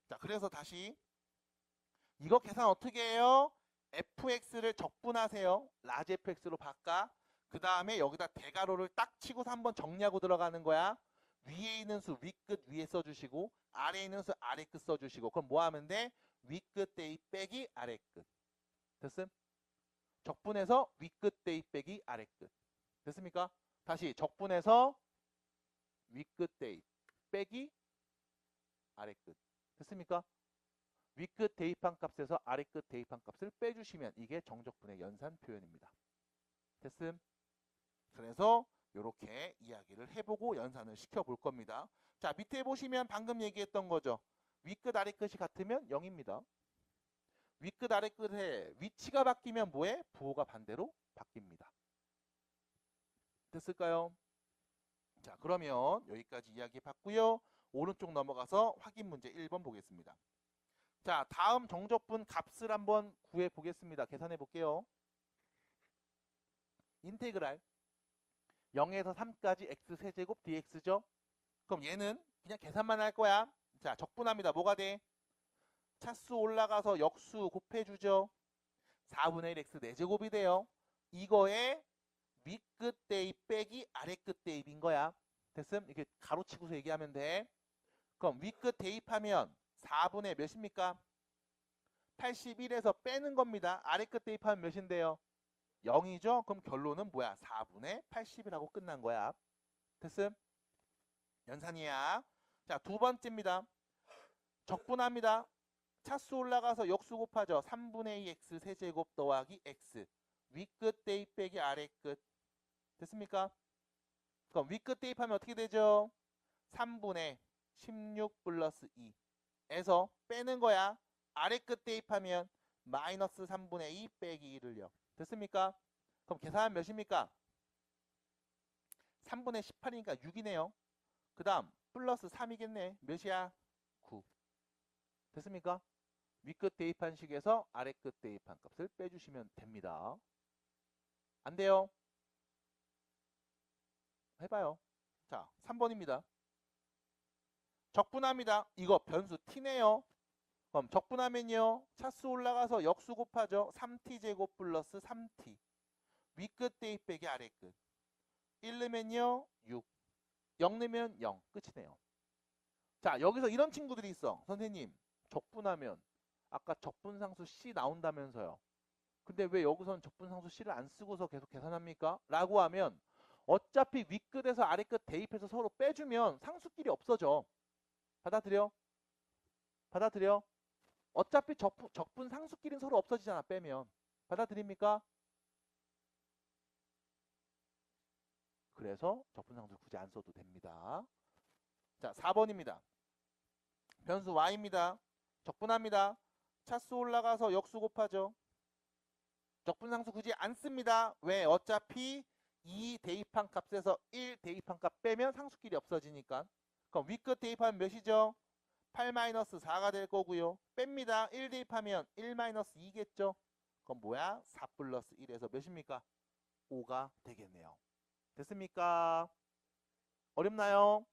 자, 그래서 다시 이거 계산 어떻게 해요? fx를 적분하세요. 라지 fx로 바꿔. 그 다음에 여기다 대괄호를 딱 치고서 한번 정리하고 들어가는 거야. 위에 있는 수 윗끝 위에 써주시고 아래에 있는 수 아래끝 써주시고 그럼 뭐 하면 돼? 윗끝 대입 빼기 아래끝. 됐음? 적분해서 윗끝 대입 빼기 아래끝. 됐습니까? 다시 적분해서 윗끝 대입 빼기 아래끝. 됐습니까? 윗끝 대입한 값에서 아래끝 대입한 값을 빼주시면 이게 정적분의 연산 표현입니다. 됐음? 그래서 이렇게 이야기를 해보고 연산을 시켜볼 겁니다. 자, 밑에 보시면 방금 얘기했던 거죠. 윗끝 아래끝이 같으면 0입니다. 윗끝 아래끝의 위치가 바뀌면 뭐해? 부호가 반대로 바뀝니다. 됐을까요? 자, 그러면 여기까지 이야기 봤고요. 오른쪽 넘어가서 확인 문제 1번 보겠습니다. 자, 다음 정적분 값을 한번 구해 보겠습니다. 계산해 볼게요. 인테그랄 0에서 3까지 x세제곱 dx죠. 그럼 얘는 그냥 계산만 할 거야. 자, 적분합니다. 뭐가 돼? 차수 올라가서 역수 곱해주죠. 4분의 1 x 4제곱이 돼요. 이거에 윗끝 대입 빼기 아래끝 대입인 거야. 됐음? 이렇게 가로치고서 얘기하면 돼. 그럼 윗끝 대입하면 4분의 몇입니까? 81에서 빼는 겁니다. 아래끝 대입하면 몇인데요? 0이죠? 그럼 결론은 뭐야? 4분의 80이라고 끝난 거야. 됐음? 연산이야. 자, 두 번째입니다. 적분합니다. 차수 올라가서 역수 곱하죠. 3분의 2 x 세제곱 더하기 x. 윗끝 대입 빼기 아래끝. 됐습니까? 그럼 윗끝 대입하면 어떻게 되죠? 3분의 16 플러스 2에서 빼는 거야. 아래끝 대입하면 마이너스 3분의 2 빼기 1을요. 됐습니까? 그럼 계산하면 몇입니까? 3분의 18이니까 6이네요. 그 다음 플러스 3이겠네. 몇이야? 9. 됐습니까? 윗끝 대입한 식에서 아래끝 대입한 값을 빼주시면 됩니다. 안 돼요? 해봐요. 자, 3번입니다. 적분합니다. 이거 변수 t네요. 그럼 적분하면요. 차수 올라가서 역수 곱하죠. 3t제곱 플러스 3t. 윗끝 대입 빼기 아래끝. 1 넣으면요. 6. 0 넣으면 0. 끝이네요. 자, 여기서 이런 친구들이 있어. 선생님, 적분하면 아까 적분상수 C 나온다면서요. 근데 왜 여기서는 적분상수 C를 안 쓰고서 계속 계산합니까? 라고 하면 어차피 윗끝에서 아래끝 대입해서 서로 빼주면 상수끼리 없어져. 받아들여? 받아들여? 어차피 적분 상수끼리는 서로 없어지잖아. 빼면. 받아들입니까? 그래서 적분상수 굳이 안 써도 됩니다. 자, 4번입니다. 변수 y입니다. 적분합니다. 차수 올라가서 역수 곱하죠. 적분상수 굳이 안 씁니다. 왜? 어차피 2 대입한 값에서 1 대입한 값 빼면 상수끼리 없어지니까. 그럼 윗끝 대입하면 몇이죠? 8-4가 될 거고요. 뺍니다. 1 대입하면 1-2겠죠? 그럼 뭐야? 4 플러스 1에서 몇입니까? 5가 되겠네요. 됐습니까? 어렵나요?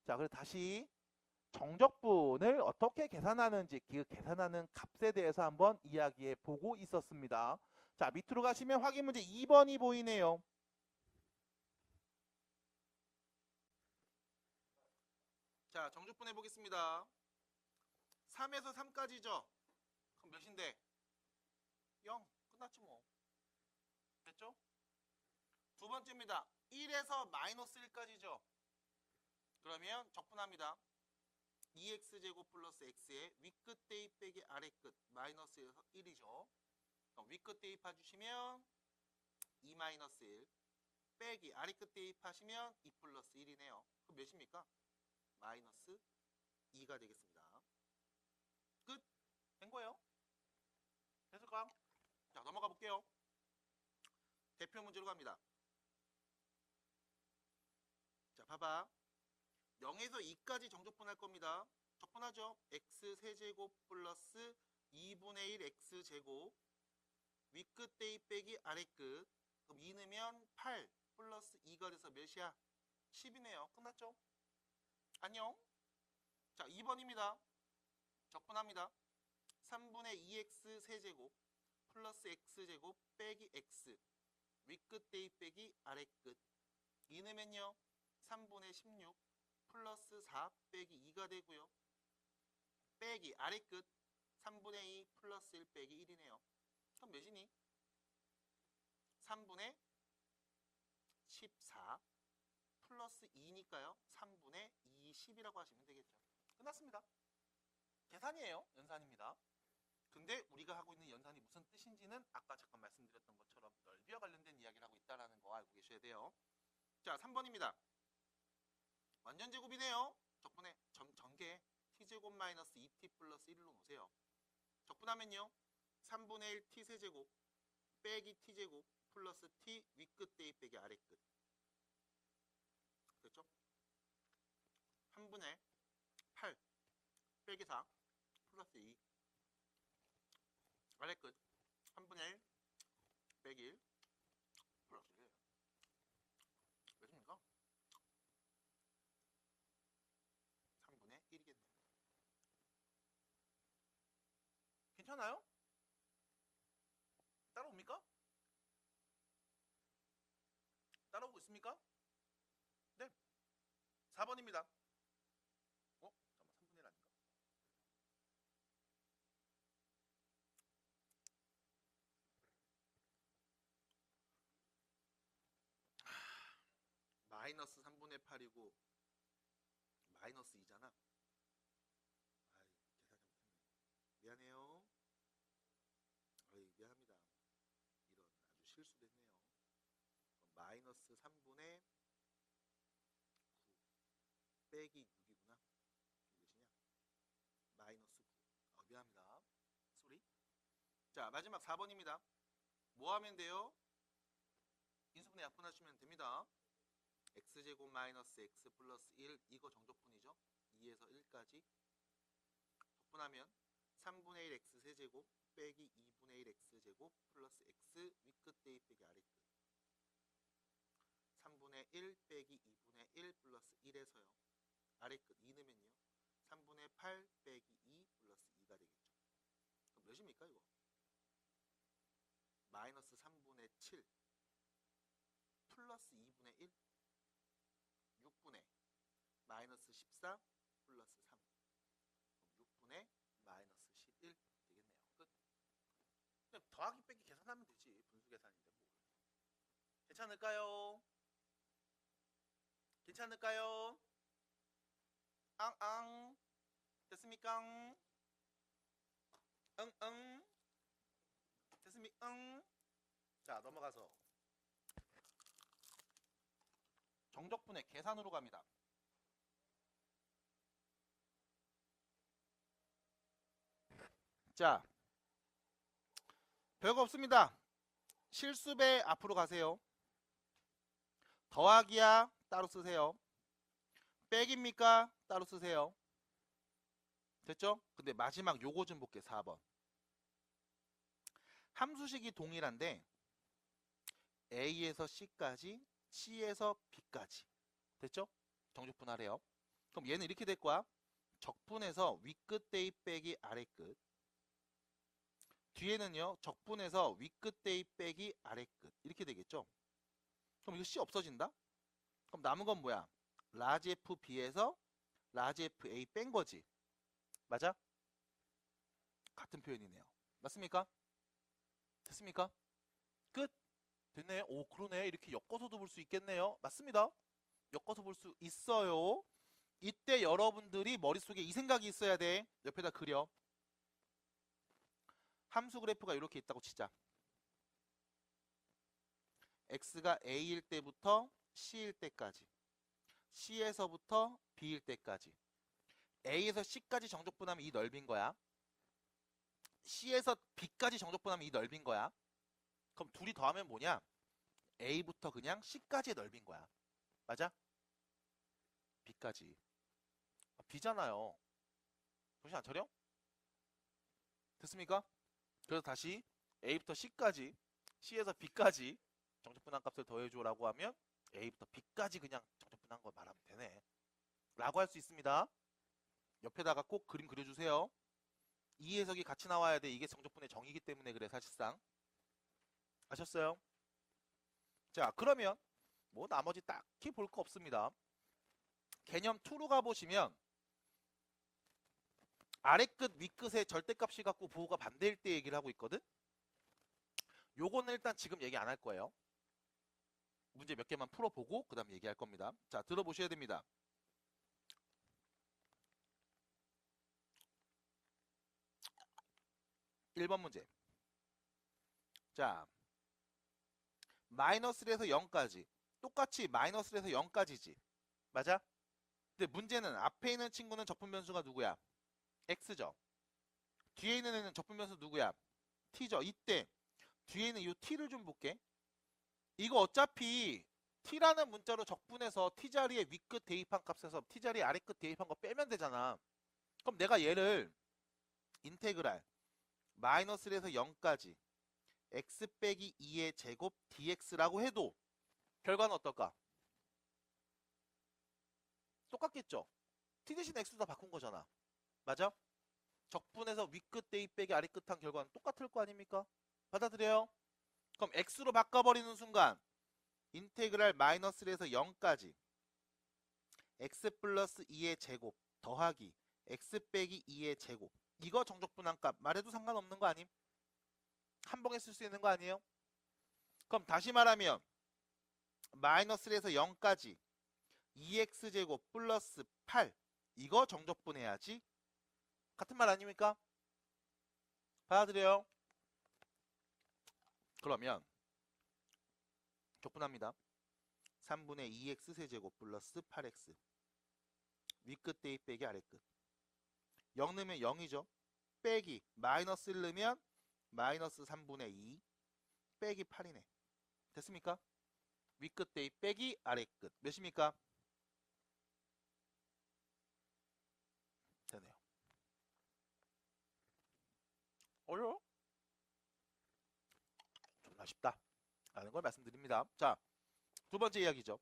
자, 그리고 다시 정적분을 어떻게 계산하는지 그 계산하는 값에 대해서 한번 이야기해 보고 있었습니다. 자, 밑으로 가시면 확인 문제 2번이 보이네요. 자, 정적분 해보겠습니다. 3에서 3까지죠? 그럼 몇인데? 0. 끝났지 뭐. 됐죠? 두 번째입니다. 1에서 마이너스 1까지죠? 그러면 적분합니다. 2x제곱 플러스 x의 윗끝 대입 빼기 아래끝 마이너스에서 1이죠. 윗끝 대입해주시면 2 마이너스 1 빼기 아래끝 대입하시면 2 플러스 1이네요. 그럼 몇입니까? 마이너스 2가 되겠습니다. 끝! 된 거예요. 됐을까? 자, 넘어가 볼게요. 대표 문제로 갑니다. 자, 봐봐. 0에서 2까지 정적분 할 겁니다. 적분하죠. x 세제곱 플러스 2분의 1 x제곱 윗끝 대입 빼기 아래끝. 그럼 2 넣으면 8 플러스 2가 돼서 몇이야? 10이네요. 끝났죠? 안녕. 자, 2번입니다. 적분합니다. 3분의 2x 세제곱 플러스 x제곱 빼기 x 윗끝 대입 빼기 아래끝. 2 넣으면요. 3분의 16 플러스 4 빼기 2가 되고요. 빼기 아래 끝 3분의 2 플러스 1 빼기 1이네요. 그럼 몇이니? 3분의 14 플러스 2니까요. 3분의 20이라고 하시면 되겠죠. 끝났습니다. 계산이에요. 연산입니다. 근데 우리가 하고 있는 연산이 무슨 뜻인지는 아까 잠깐 말씀드렸던 것처럼 넓이와 관련된 이야기를 하고 있다는 거 알고 계셔야 돼요. 자, 3번입니다. 완전 제곱이네요. 적분에 전개 t제곱 마이너스 2t 플러스 1로 놓으세요. 적분하면요. 3분의 1 t 세제곱 빼기 t제곱 플러스 t 윗끝 대입 빼기 아래끝. 됐죠? 3분의 8 빼기 4 플러스 2 아래끝 3분의 1 빼기 1 플러스 1. 몇입니까? 3분의 1이겠네요. 괜찮아요? 따라옵니까? 따라오고 있습니까? 네. 4번입니다. 잠깐만, 3분의 1 아닌가? 마이너스 3분의 8이고 마이너스 2잖아. 계산 잘못했네. 미안해요. 미안합니다. 이런 아주 실수됐네요. 마이너스 3분의 9 빼기 6이구나. 몇이냐? 마이너스 9. 미안합니다. 쏘리. 자, 마지막 4번입니다. 뭐 하면 돼요? 인수분해 약분하시면 됩니다. x제곱 마이너스 x 플러스 1 이거 정적분이죠. 2에서 1까지 적분하면 3분의 1 x 세제곱 빼기 2분의 1 x제곱 플러스 x 윗끝 대입 빼기 아래끝 3분의 1 빼기 2분의 1 플러스 1에서요. 아래끝 2 넣으면요. 3분의 8 빼기 2 플러스 2가 되겠죠. 그럼 몇입니까 이거? 마이너스 3분의 7 플러스 2분의 1 6분의 마이너스 14 플러스 3 그럼 6분의 마이너스 11 되겠네요. 끝. 그냥 더하기 빼기 계산하면 되지. 분수 계산인데 뭘. 괜찮을까요? 괜찮을까요? 앙앙 됐습니까? 응응 됐습니까? 응. 자, 넘어가서 정적분의 계산으로 갑니다. 자, 별거 없습니다. 실수배 앞으로 가세요. 더하기야 따로 쓰세요. 빼기입니까? 따로 쓰세요. 됐죠? 근데 마지막 요거 좀 볼게요. 4번. 함수식이 동일한데 A에서 C까지, C에서 B까지. 됐죠? 정적분하래요. 그럼 얘는 이렇게 될 거야. 적분해서 윗끝 대입 빼기 아래끝. 뒤에는요. 적분해서 윗끝 대입 빼기 아래끝. 이렇게 되겠죠? 그럼 이거 C 없어진다? 그럼 남은 건 뭐야? 라지 F B에서 라지 F A 뺀 거지. 맞아? 같은 표현이네요. 맞습니까? 됐습니까? 끝. 됐네. 오, 그러네. 이렇게 엮어서도 볼 수 있겠네요. 맞습니다. 엮어서 볼 수 있어요. 이때 여러분들이 머릿속에 이 생각이 있어야 돼. 옆에다 그려. 함수 그래프가 이렇게 있다고 치자. x가 a일 때부터 c일 때까지, c에서부터 b일 때까지. a에서 c까지 정적분하면 이 넓인 거야. c에서 b까지 정적분하면 이 넓인 거야. 그럼 둘이 더하면 뭐냐? a부터 그냥 c까지의 넓인 거야. 맞아? b까지. b잖아요. 정신 안 차려? 됐습니까? 그래서 다시 a부터 c까지, c에서 b까지 정적분한 값을 더해줘라고 하면 a부터 b까지 그냥 정적분한 거 말하면 되네. 라고 할 수 있습니다. 옆에다가 꼭 그림 그려주세요. 이 해석이 같이 나와야 돼. 이게 정적분의 정의이기 때문에 그래 사실상. 아셨어요? 자, 그러면 뭐 나머지 딱히 볼 거 없습니다. 개념 2로 가보시면 아래끝 윗끝의 절대값이 갖고 부호가 반대일 때 얘기를 하고 있거든. 요거는 일단 지금 얘기 안 할 거예요. 문제 몇 개만 풀어보고 그 다음 얘기할 겁니다. 자, 들어보셔야 됩니다. (1번) 문제. 자, 마이너스1에서 0까지 똑같이 마이너스1에서 0까지지. 맞아? 근데 문제는 앞에 있는 친구는 적분 변수가 누구야? x죠. 뒤에 있는 애는 적분 변수 누구야? t죠. 이때 뒤에 있는 이 t를 좀 볼게. 이거 어차피 t라는 문자로 적분해서 t자리에 윗끝 대입한 값에서 t자리에 아래끝 대입한 거 빼면 되잖아. 그럼 내가 얘를 인테그랄 마이너스1에서 0까지 x 빼기 2의 제곱 dx라고 해도 결과는 어떨까? 똑같겠죠? t 대신 x로 다 바꾼 거잖아. 맞아? 적분해서 윗끝 대입 빼기 아래끝 한 결과는 똑같을 거 아닙니까? 받아들여요? 그럼 x로 바꿔버리는 순간 인테그랄 마이너스1에서 0까지 x 플러스 2의 제곱 더하기 x 빼기 2의 제곱, 이거 정적분한값 말해도 상관없는 거 아님? 한 번에 쓸 수 있는 거 아니에요? 그럼 다시 말하면 마이너스1에서 0까지 2x제곱 플러스 8, 이거 정적분해야지. 같은 말 아닙니까? 받아들여요? 그러면 적분합니다. 3분의 2x 세제곱 플러스 8x 윗끝 대입 빼기 아래끝 0 넣으면 0이죠. 빼기 마이너스 1 넣으면 마이너스 3분의 2 빼기 8이네. 됐습니까? 윗끝 대입 빼기 아래끝 몇입니까? 되네요. 어려워? 존나 쉽다 라는 걸 말씀드립니다. 자, 두 번째 이야기죠.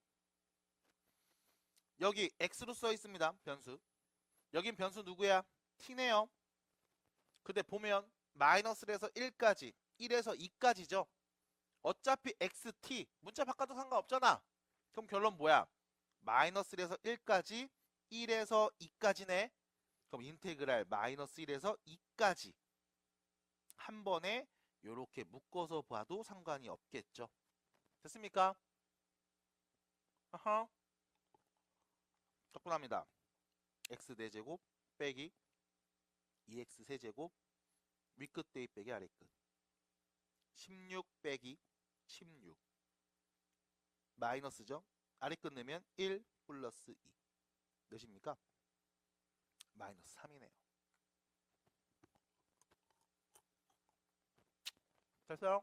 여기 x로 써 있습니다. 변수. 여긴 변수 누구야? t네요. 근데 보면 마이너스에서 1까지 1에서 2까지죠. 어차피 xt 문자 바꿔도 상관없잖아. 그럼 결론 뭐야? 마이너스1에서 1까지 1에서 2까지네. 그럼 인테그랄 마이너스 1에서 2까지 한 번에 요렇게 묶어서 봐도 상관이 없겠죠. 됐습니까? 아하. 적분합니다. x 4제곱 빼기 2x 세제곱 윗끝 대입 빼기 아래끝 16 빼기 16 마이너스죠. 아래끝 내면 1 플러스 2 몇입니까? 마이너스 3이네요. 됐어요?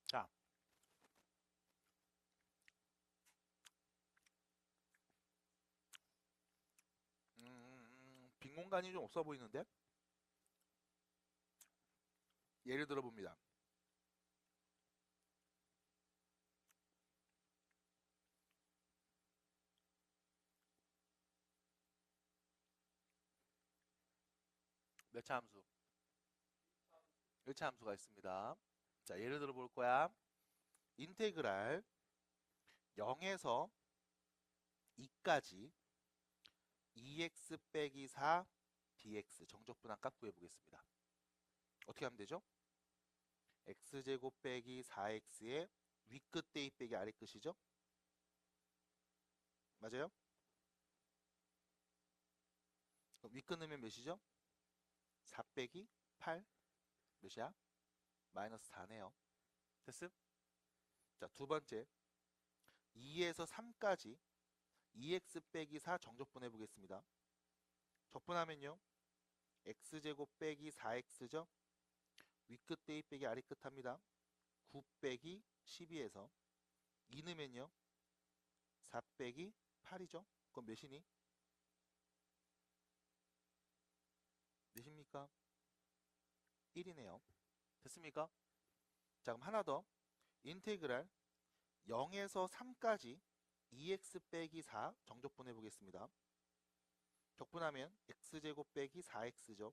자, 빈 공간이 좀 없어 보이는데? 예를 들어 봅니다. 몇 차 함수? 1차 함수가 있습니다. 자, 예를 들어 볼 거야. 인테그랄 0에서 2까지 2x 빼기 4 dx 정적분한 값 구해보겠습니다. 어떻게 하면 되죠? x제곱 빼기 4x의 윗끝 대입 빼기 아래끝이죠? 맞아요? 그럼 윗끝 넣으면 몇이죠? 4 빼기 8 몇이야? 마이너스 4네요. 됐음? 자, 두 번째 2에서 3까지 2x 빼기 4 정적분 해보겠습니다. 적분하면요 x제곱 빼기 4x죠? 윗끝 대입 빼기 아래끝 합니다. 9 빼기 12에서 2 넣으면요 4 빼기 8이죠? 그럼 몇이니? 몇입니까? 1이네요. 됐습니까? 자, 그럼 하나 더. 인테그랄 0에서 3까지 2x 빼기 4 정적분 해보겠습니다. 적분하면 x제곱 빼기 4x죠.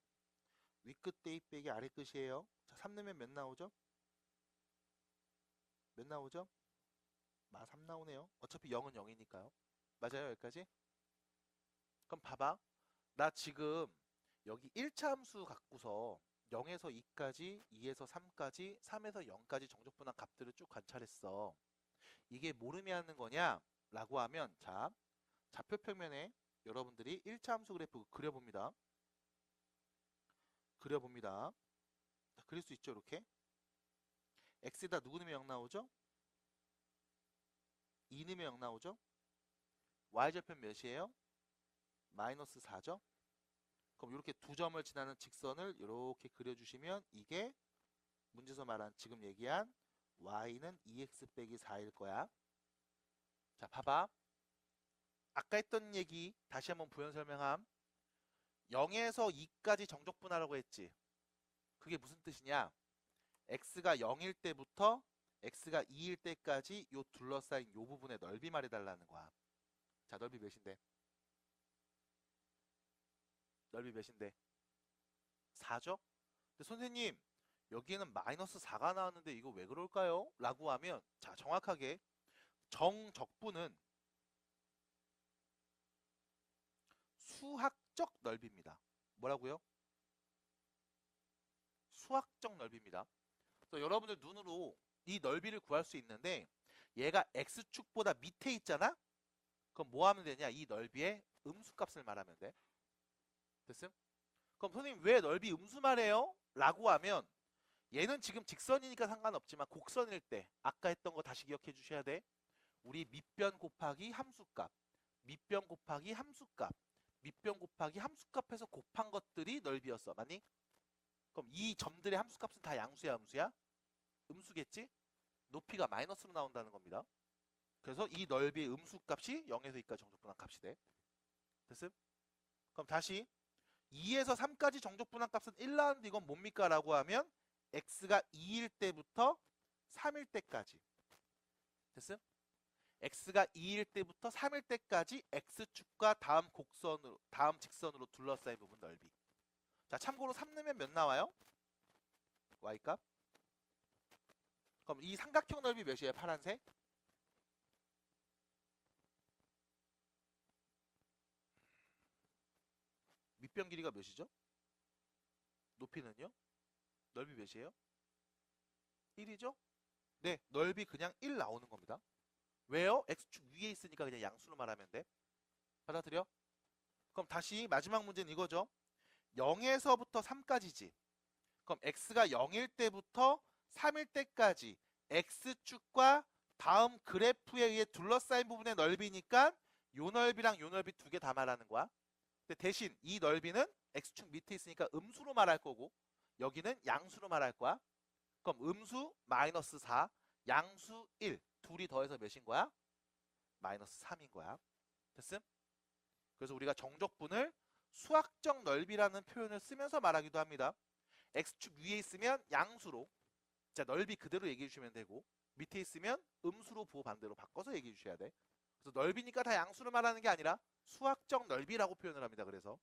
윗끝 대입 빼기 아래끝이에요. 자, 3 넣으면 몇 나오죠? 몇 나오죠? 3 나오네요. 어차피 0은 0이니까요. 맞아요, 여기까지? 그럼 봐봐. 나 지금 여기 1차 함수 갖고서 0에서 2까지, 2에서 3까지, 3에서 0까지 정적분한 값들을 쭉 관찰했어. 이게 뭘 의미하는 거냐? 라고 하면, 자, 좌표 평면에 여러분들이 1차 함수 그래프 그려봅니다. 그려봅니다. 자, 그릴 수 있죠, 이렇게? x에다 누구 넣으면 0 나오죠? 2 넣으면 0 나오죠? y절편 몇이에요? 마이너스 4죠? 그럼 이렇게 두 점을 지나는 직선을 이렇게 그려주시면 이게 문제에서 말한 지금 얘기한 y는 2x 빼기 4일 거야. 자, 봐봐. 아까 했던 얘기 다시 한번 부연 설명함. 0에서 2까지 정적분하라고 했지. 그게 무슨 뜻이냐? x가 0일 때부터 x가 2일 때까지 요 둘러싸인 요 부분의 넓이 말해달라는 거야. 자, 넓이 몇인데? 넓이 몇인데? 4죠? 근데 선생님, 여기에는 마이너스 4가 나왔는데 이거 왜 그럴까요? 라고 하면, 자, 정확하게 정적분은 수학적 넓이입니다. 뭐라고요? 수학적 넓이입니다. 그래서 여러분들 눈으로 이 넓이를 구할 수 있는데 얘가 x축보다 밑에 있잖아? 그럼 뭐 하면 되냐? 이 넓이의 음수값을 말하면 돼. 됐음? 그럼 선생님 왜 넓이 음수 말해요? 라고 하면 얘는 지금 직선이니까 상관없지만 곡선일 때 아까 했던 거 다시 기억해 주셔야 돼. 우리 밑변 곱하기 함수값, 밑변 곱하기 함수값, 밑변 곱하기 함수값에서 곱한 것들이 넓이였어. 맞니? 그럼 이 점들의 함수값은 다 양수야, 음수야? 음수겠지? 높이가 마이너스로 나온다는 겁니다. 그래서 이 넓이의 음수값이 0에서 2까지 정적분한 값이 돼. 됐음? 그럼 다시 2에서 3까지 정적분한 값은 1 나왔는데 이건 뭡니까? 라고 하면 x가 2일 때부터 3일 때까지. 됐음? x가 2일 때부터 3일 때까지 x축과 다음 곡선으로, 다음 직선으로 둘러싸인 부분 넓이. 자, 참고로 3 넣으면 몇 나와요? y값? 그럼 이 삼각형 넓이 몇이에요? 파란색? 밑변 길이가 몇이죠? 높이는요? 넓이 몇이에요? 1이죠? 네, 넓이 그냥 1 나오는 겁니다. 왜요? x축 위에 있으니까 그냥 양수로 말하면 돼. 받아들여? 그럼 다시 마지막 문제는 이거죠. 0에서부터 3까지지. 그럼 x가 0일 때부터 3일 때까지 x축과 다음 그래프에 의해 둘러싸인 부분의 넓이니까 요 넓이랑 요 넓이 두 개 다 말하는 거야. 근데 대신 이 넓이는 x축 밑에 있으니까 음수로 말할 거고 여기는 양수로 말할 거야. 그럼 음수 마이너스 4, 양수 1 둘이 더해서 몇인 거야? 마이너스 3인 거야. 됐음? 그래서 우리가 정적분을 수학적 넓이라는 표현을 쓰면서 말하기도 합니다. x축 위에 있으면 양수로, 자, 넓이 그대로 얘기해 주시면 되고 밑에 있으면 음수로 부호 반대로 바꿔서 얘기해 주셔야 돼. 그래서 넓이니까 다 양수로 말하는 게 아니라 수학적 넓이라고 표현을 합니다. 그래서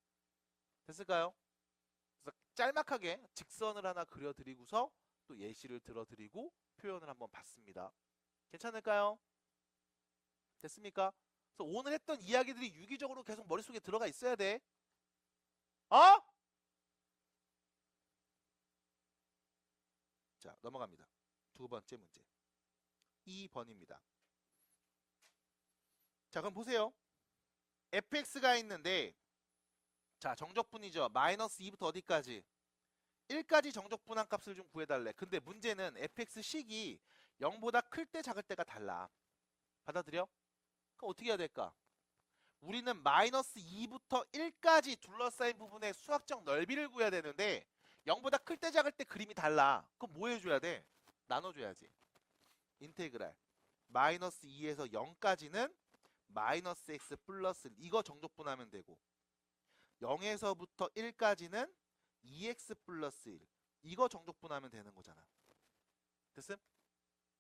됐을까요? 그래서 짤막하게 직선을 하나 그려드리고서 또 예시를 들어드리고 표현을 한번 봤습니다. 괜찮을까요? 됐습니까? 그래서 오늘 했던 이야기들이 유기적으로 계속 머릿속에 들어가 있어야 돼. 어? 자, 넘어갑니다. 두 번째 문제. 2번입니다. 자, 그럼 보세요. fx가 있는데, 자, 정적분이죠. 마이너스 2부터 어디까지? 1까지 정적분한 값을 좀 구해달래. 근데 문제는 fx식이 0보다 클 때 작을 때가 달라. 받아들여? 그럼 어떻게 해야 될까? 우리는 마이너스 2부터 1까지 둘러싸인 부분의 수학적 넓이를 구해야 되는데 0보다 클 때 작을 때 그림이 달라. 그럼 뭐 해줘야 돼? 나눠줘야지. 인테그랄 마이너스 2에서 0까지는 마이너스 x 플러스 이거 정적분하면 되고 0에서부터 1까지는 2x 플러스 1 이거 정적분하면 되는 거잖아. 됐음?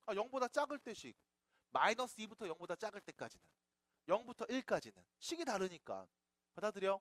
0보다 작을 때씩 마이너스 2부터 0보다 작을 때까지는 0부터 1까지는 식이 다르니까 받아들여?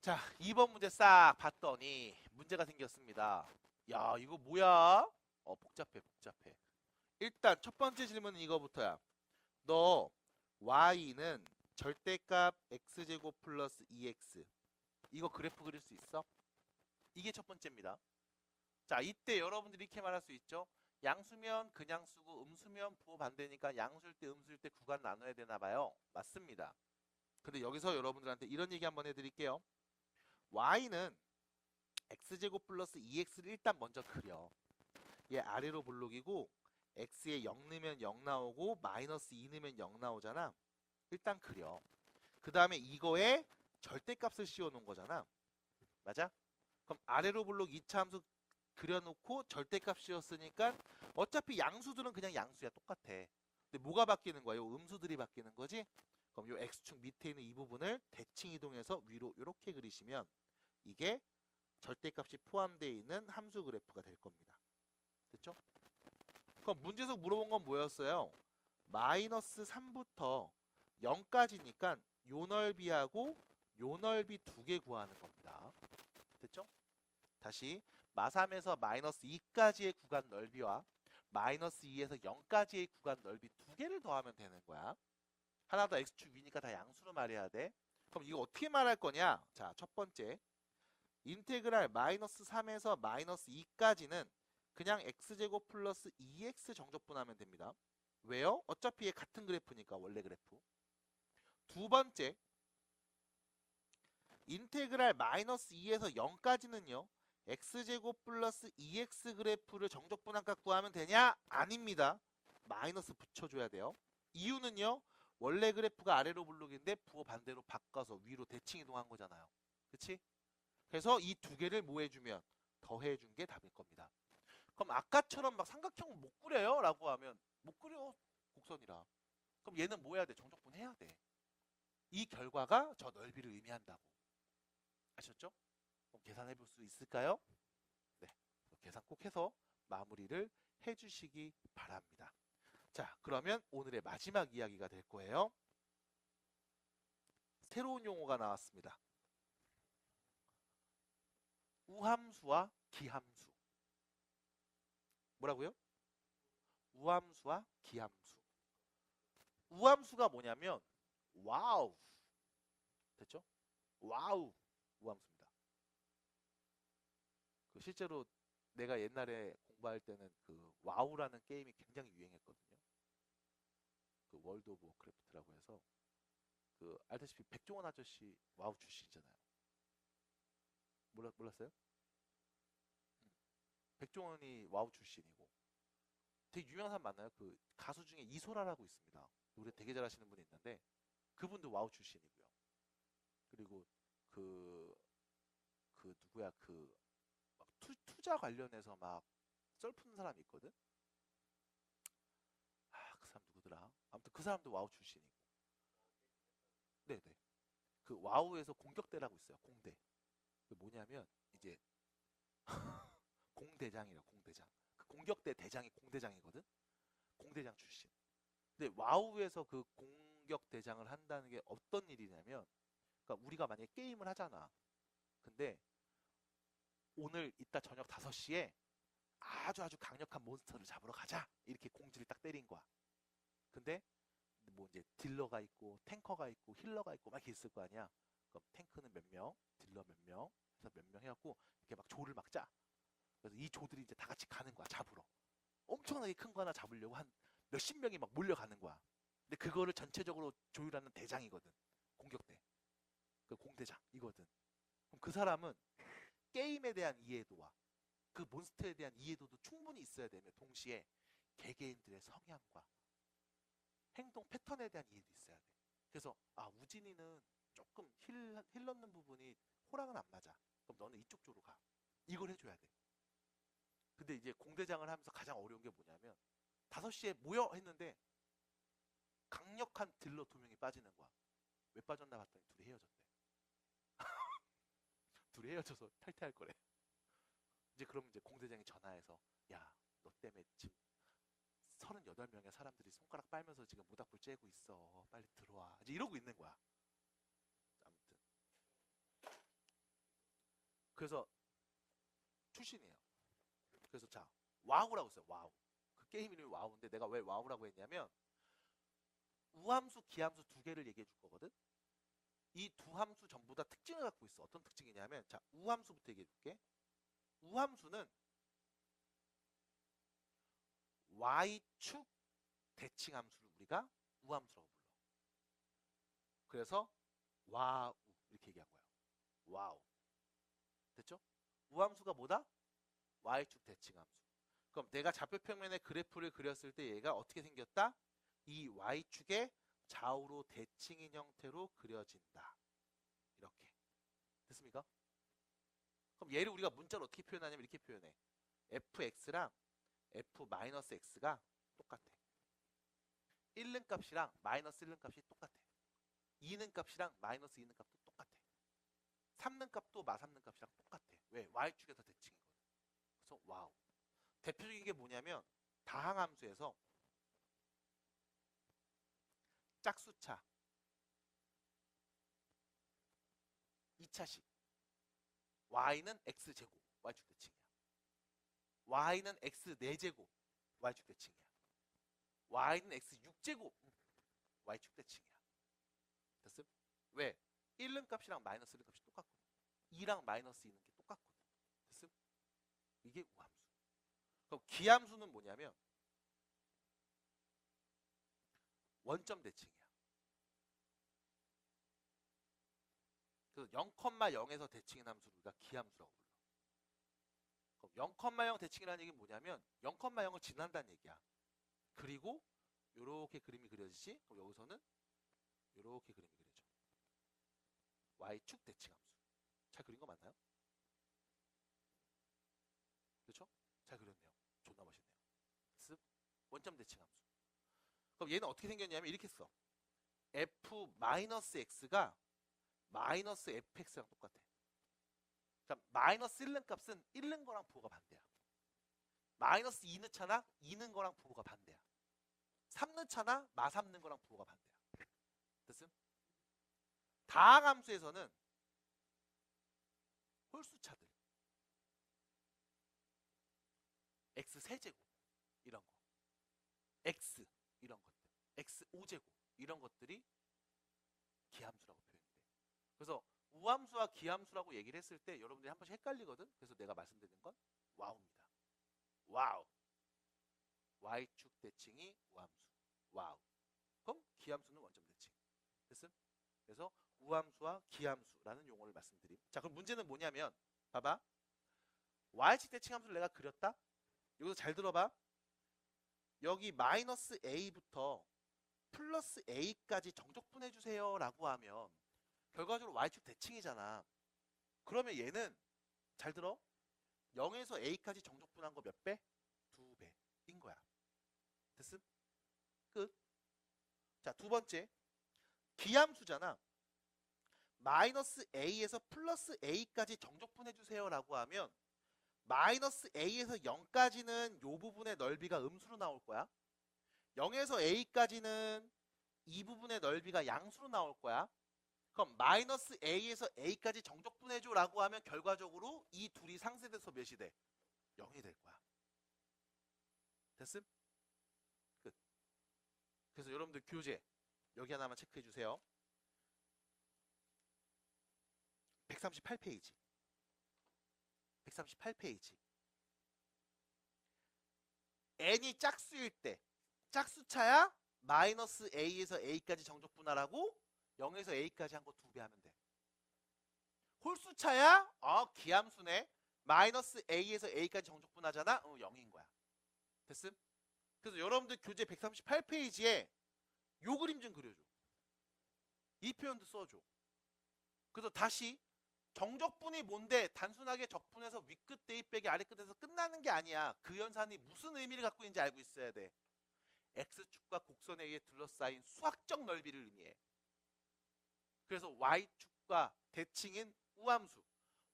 자, 2번 문제 싹 봤더니 문제가 생겼습니다. 야, 이거 뭐야? 복잡해. 일단 첫 번째 질문은 이거부터야. 너 y는 절대값 x제곱 플러스 2x 이거 그래프 그릴 수 있어? 이게 첫 번째입니다. 자, 이때 여러분들이 이렇게 말할 수 있죠. 양수면 그냥 쓰고 음수면 부호 반대니까 양수일 때 음수일 때 구간 나눠야 되나 봐요. 맞습니다. 근데 여기서 여러분들한테 이런 얘기 한번 해드릴게요. y는 x제곱 플러스 2x를 일단 먼저 그려. 얘 아래로 볼록이고 x에 0 넣으면 0 나오고 마이너스 2 넣으면 0 나오잖아. 일단 그려. 그 다음에 이거에 절대값을 씌워놓은 거잖아. 맞아? 그럼 아래로 볼록 2차 함수 그려놓고 절대값 씌웠으니까 어차피 양수들은 그냥 양수야. 똑같아. 근데 뭐가 바뀌는 거야? 요 음수들이 바뀌는 거지? 그럼 요 x축 밑에 있는 이 부분을 대칭 이동해서 위로 이렇게 그리시면 이게 절대값이 포함되어 있는 함수 그래프가 될 겁니다. 됐죠? 그럼 문제에서 물어본 건 뭐였어요? 마이너스 3부터 0까지니까 요 넓이하고 요 넓이 두 개 구하는 겁니다. 됐죠? 다시 마3에서 마이너스 2까지의 구간 넓이와 마이너스 2에서 0까지의 구간 넓이 두 개를 더하면 되는 거야. 하나 더 x축 위니까 다 양수로 말해야 돼. 그럼 이거 어떻게 말할 거냐? 자, 첫 번째 인테그랄 마이너스 3에서 마이너스 2까지는 그냥 x제곱 플러스 2x 정적분하면 됩니다. 왜요? 어차피 얘 같은 그래프니까 원래 그래프. 두 번째 인테그랄 마이너스 2에서 0까지는요. x제곱 플러스 2x 그래프를 정적분함값 구하면 되냐? 아닙니다. 마이너스 붙여줘야 돼요. 이유는요. 원래 그래프가 아래로 블록인데 부호 반대로 바꿔서 위로 대칭 이동한 거잖아요. 그치? 그래서 이 두 개를 뭐 해주면 더해준 게 답일 겁니다. 그럼 아까처럼 막 삼각형 못 그려요? 라고 하면 못 그려. 곡선이라. 그럼 얘는 뭐 해야 돼? 정적분 해야 돼. 이 결과가 저 넓이를 의미한다고. 아셨죠? 그럼 계산해 볼 수 있을까요? 네. 계산 꼭 해서 마무리를 해주시기 바랍니다. 자, 그러면 오늘의 마지막 이야기가 될 거예요. 새로운 용어가 나왔습니다. 우함수와 기함수. 뭐라고요? 우함수와 기함수. 우함수가 뭐냐면 와우. 됐죠? 와우. 우함수입니다. 실제로 내가 옛날에 공부할 때는 그 와우라는 게임이 굉장히 유행했거든요. 그 월드 오브 워크래프트라고 해서 그 알다시피 백종원 아저씨 와우 출신이잖아요. 몰랐어요? 백종원이 와우 출신이고 되게 유명한 사람 많나요? 그 가수 중에 이소라라고 있습니다. 노래 되게 잘하시는 분이 있는데 그분도 와우 출신이고요. 그리고 그 누구야 그 막 투자 관련해서 막 썰 푸는 사람이 있거든. 그 사람 누구더라? 아무튼 그 사람도 와우 출신이고. 네네. 그 와우에서 공격대라고 있어요. 공대. 그 뭐냐면 이제 공대장이라 공대장. 그 공격대 대장이 공대장이거든. 공대장 출신. 근데 와우에서 그 공격 대장을 한다는 게 어떤 일이냐면, 그러니까 우리가 만약에 게임을 하잖아. 근데 오늘 이따 저녁 5시에 아주 강력한 몬스터를 잡으러 가자. 이렇게 공지를 딱 때린 거야. 근데 뭐 이제 딜러가 있고 탱커가 있고 힐러가 있고 막 이렇게 있을 거 아니야. 그럼 탱크는 몇 명, 딜러 몇 명, 해서 몇 명 해갖고 이렇게 막 조를 막 짜. 그래서 이 조들이 이제 다 같이 가는 거야. 잡으러. 엄청나게 큰 거 하나 잡으려고 한 몇십 명이 막 몰려가는 거야. 근데 그거를 전체적으로 조율하는 대장이거든. 공격대. 그 공대장 이거든. 그럼 그 사람은 게임에 대한 이해도와 그 몬스터에 대한 이해도도 충분히 있어야 되며 동시에 개개인들의 성향과 행동 패턴에 대한 이해도 있어야 돼. 그래서 우진이는 조금 힐 넣는 부분이 호랑은 안 맞아. 그럼 너는 이쪽 쪽으로 가. 이걸 해줘야 돼. 근데 이제 공대장을 하면서 가장 어려운 게 뭐냐면 5시에 모여 했는데 강력한 딜러 2명이 빠지는 거야. 왜 빠졌나 봤더니 둘이 헤어졌대. 둘이 헤어져서 탈퇴할 거래. 이제 그럼 이제 공대장이 전화해서 야, 너 때문에 지금 38명의 사람들이 손가락 빨면서 지금 모닥불 쬐고 있어. 빨리 들어와. 이제 이러고 있는 거야. 아무튼 그래서 출신이에요. 그래서 자, 와우라고 써요. 와우. 그 게임 이름이 와우인데 내가 왜 와우라고 했냐면 우함수, 기함수 두 개를 얘기해 줄 거거든. 이 두 함수 전부 다 특징을 갖고 있어. 어떤 특징이냐면 자, 우함수부터 얘기해 줄게. 우함수는 y축 대칭 함수를 우리가 우함수라고 불러. 그래서 와우 이렇게 얘기한 거야. 와우. 됐죠? 우함수가 뭐다? y축 대칭 함수. 그럼 내가 좌표 평면에 그래프를 그렸을 때 얘가 어떻게 생겼다? 이 y축의 좌우로 대칭인 형태로 그려진다. 이렇게. 됐습니까? 그럼 얘를 우리가 문자로 어떻게 표현하냐면 이렇게 표현해. fx랑 f-x가 똑같아. 1는 값이랑 마이너스 1는 값이 똑같아. 2는 값이랑 마이너스 2는 값도 똑같아. 3는 값도 마3는 값이랑 똑같아. 왜? y축에서 대칭이거든. 그래서 와우. 대표적인 게 뭐냐면 다항함수에서 짝수차 2차식 y는 x제곱 y축 대칭이야. y는 x 4제곱 y축 대칭이야. y는 x 6제곱 y축 대칭이야. 됐음? 왜? 1는 값이랑 마이너스 1는 값이 똑같거든. 2랑 마이너스 2는 게 똑같거든. 됐음? 이게 우함수. 그럼 기함수는 뭐냐면 원점 대칭이야. 그래서 0,0에서 대칭인 함수를 우리가 기함수라고 불러. 그럼 0,0 대칭이라는 얘기는 뭐냐면 0,0을 지난다는 얘기야. 그리고 요렇게 그림이 그려지지? 그럼 여기서는 요렇게 그림이 그려져. y축 대칭 함수. 잘 그린 거 맞나요? 그렇죠? 잘 그렸네요. 존나 멋있네요. 습 원점 대칭 함수. 그럼 얘는 어떻게 생겼냐면 이렇게 써. f-x가 마이너스 fx랑 똑같아. 그러니까 마이너스 1는 값은 1는 거랑 부호가 반대야. 마이너스 2는 차나 2는 거랑 부호가 반대야. 3는 차나 마3는 거랑 부호가 반대야. 됐음? 다항함수에서는 홀수차들 x 세제곱 이런 거, x 이런 것들, x 5제곱 이런 것들이 기함수라고 표현돼. 그래서 우함수와 기함수라고 얘기를 했을 때 여러분들이 한 번씩 헷갈리거든. 그래서 내가 말씀드리는 건 와우입니다. 와우. y축 대칭이 우함수. 와우. 그럼 기함수는 원점 대칭. 됐음? 그래서 우함수와 기함수라는 용어를 말씀드림. 자, 그럼 문제는 뭐냐면 봐봐. y축 대칭 함수를 내가 그렸다. 여기서 잘 들어봐. 여기 마이너스 a부터 플러스 a까지 정적분해 주세요 라고 하면 결과적으로 y축 대칭이잖아. 그러면 얘는 잘 들어. 0에서 a까지 정적분한 거 몇 배? 2배인 거야. 됐음? 끝. 자, 두 번째. 기함수잖아. 마이너스 a에서 플러스 a까지 정적분해 주세요 라고 하면 마이너스 a에서 0까지는 요 부분의 넓이가 음수로 나올 거야. 0에서 a까지는 이 부분의 넓이가 양수로 나올 거야. 그럼 마이너스 a에서 a까지 정적분해줘 라고 하면 결과적으로 이 둘이 상쇄돼서 몇이 돼? 0이 될 거야. 됐음? 끝. 그래서 여러분들 교재 여기 하나만 체크해 주세요. 138페이지. 138페이지. n이 짝수일 때 짝수차야 마이너스 a에서 a까지 정적분하라고 0에서 a까지 한 거 2배 하면 돼. 홀수차야 기함수네. 마이너스 a에서 a까지 정적분하잖아. 0인 거야. 됐음? 그래서 여러분들 교재 138페이지에 요 그림 좀 그려줘. 이 표현도 써줘. 그래서 다시 정적분이 뭔데 단순하게 적분해서 윗끝 대입 빼기 아래끝에서 끝나는 게 아니야. 그 연산이 무슨 의미를 갖고 있는지 알고 있어야 돼. x축과 곡선에 의해 둘러싸인 수학적 넓이를 의미해. 그래서 y축과 대칭인 우함수,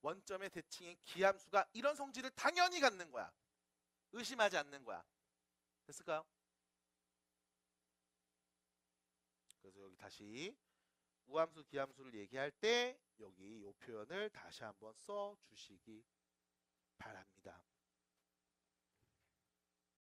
원점의 대칭인 기함수가 이런 성질을 당연히 갖는 거야. 의심하지 않는 거야. 됐을까요? 그래서 여기 다시 우함수, 기함수를 얘기할 때 여기 이 표현을 다시 한번 써 주시기 바랍니다.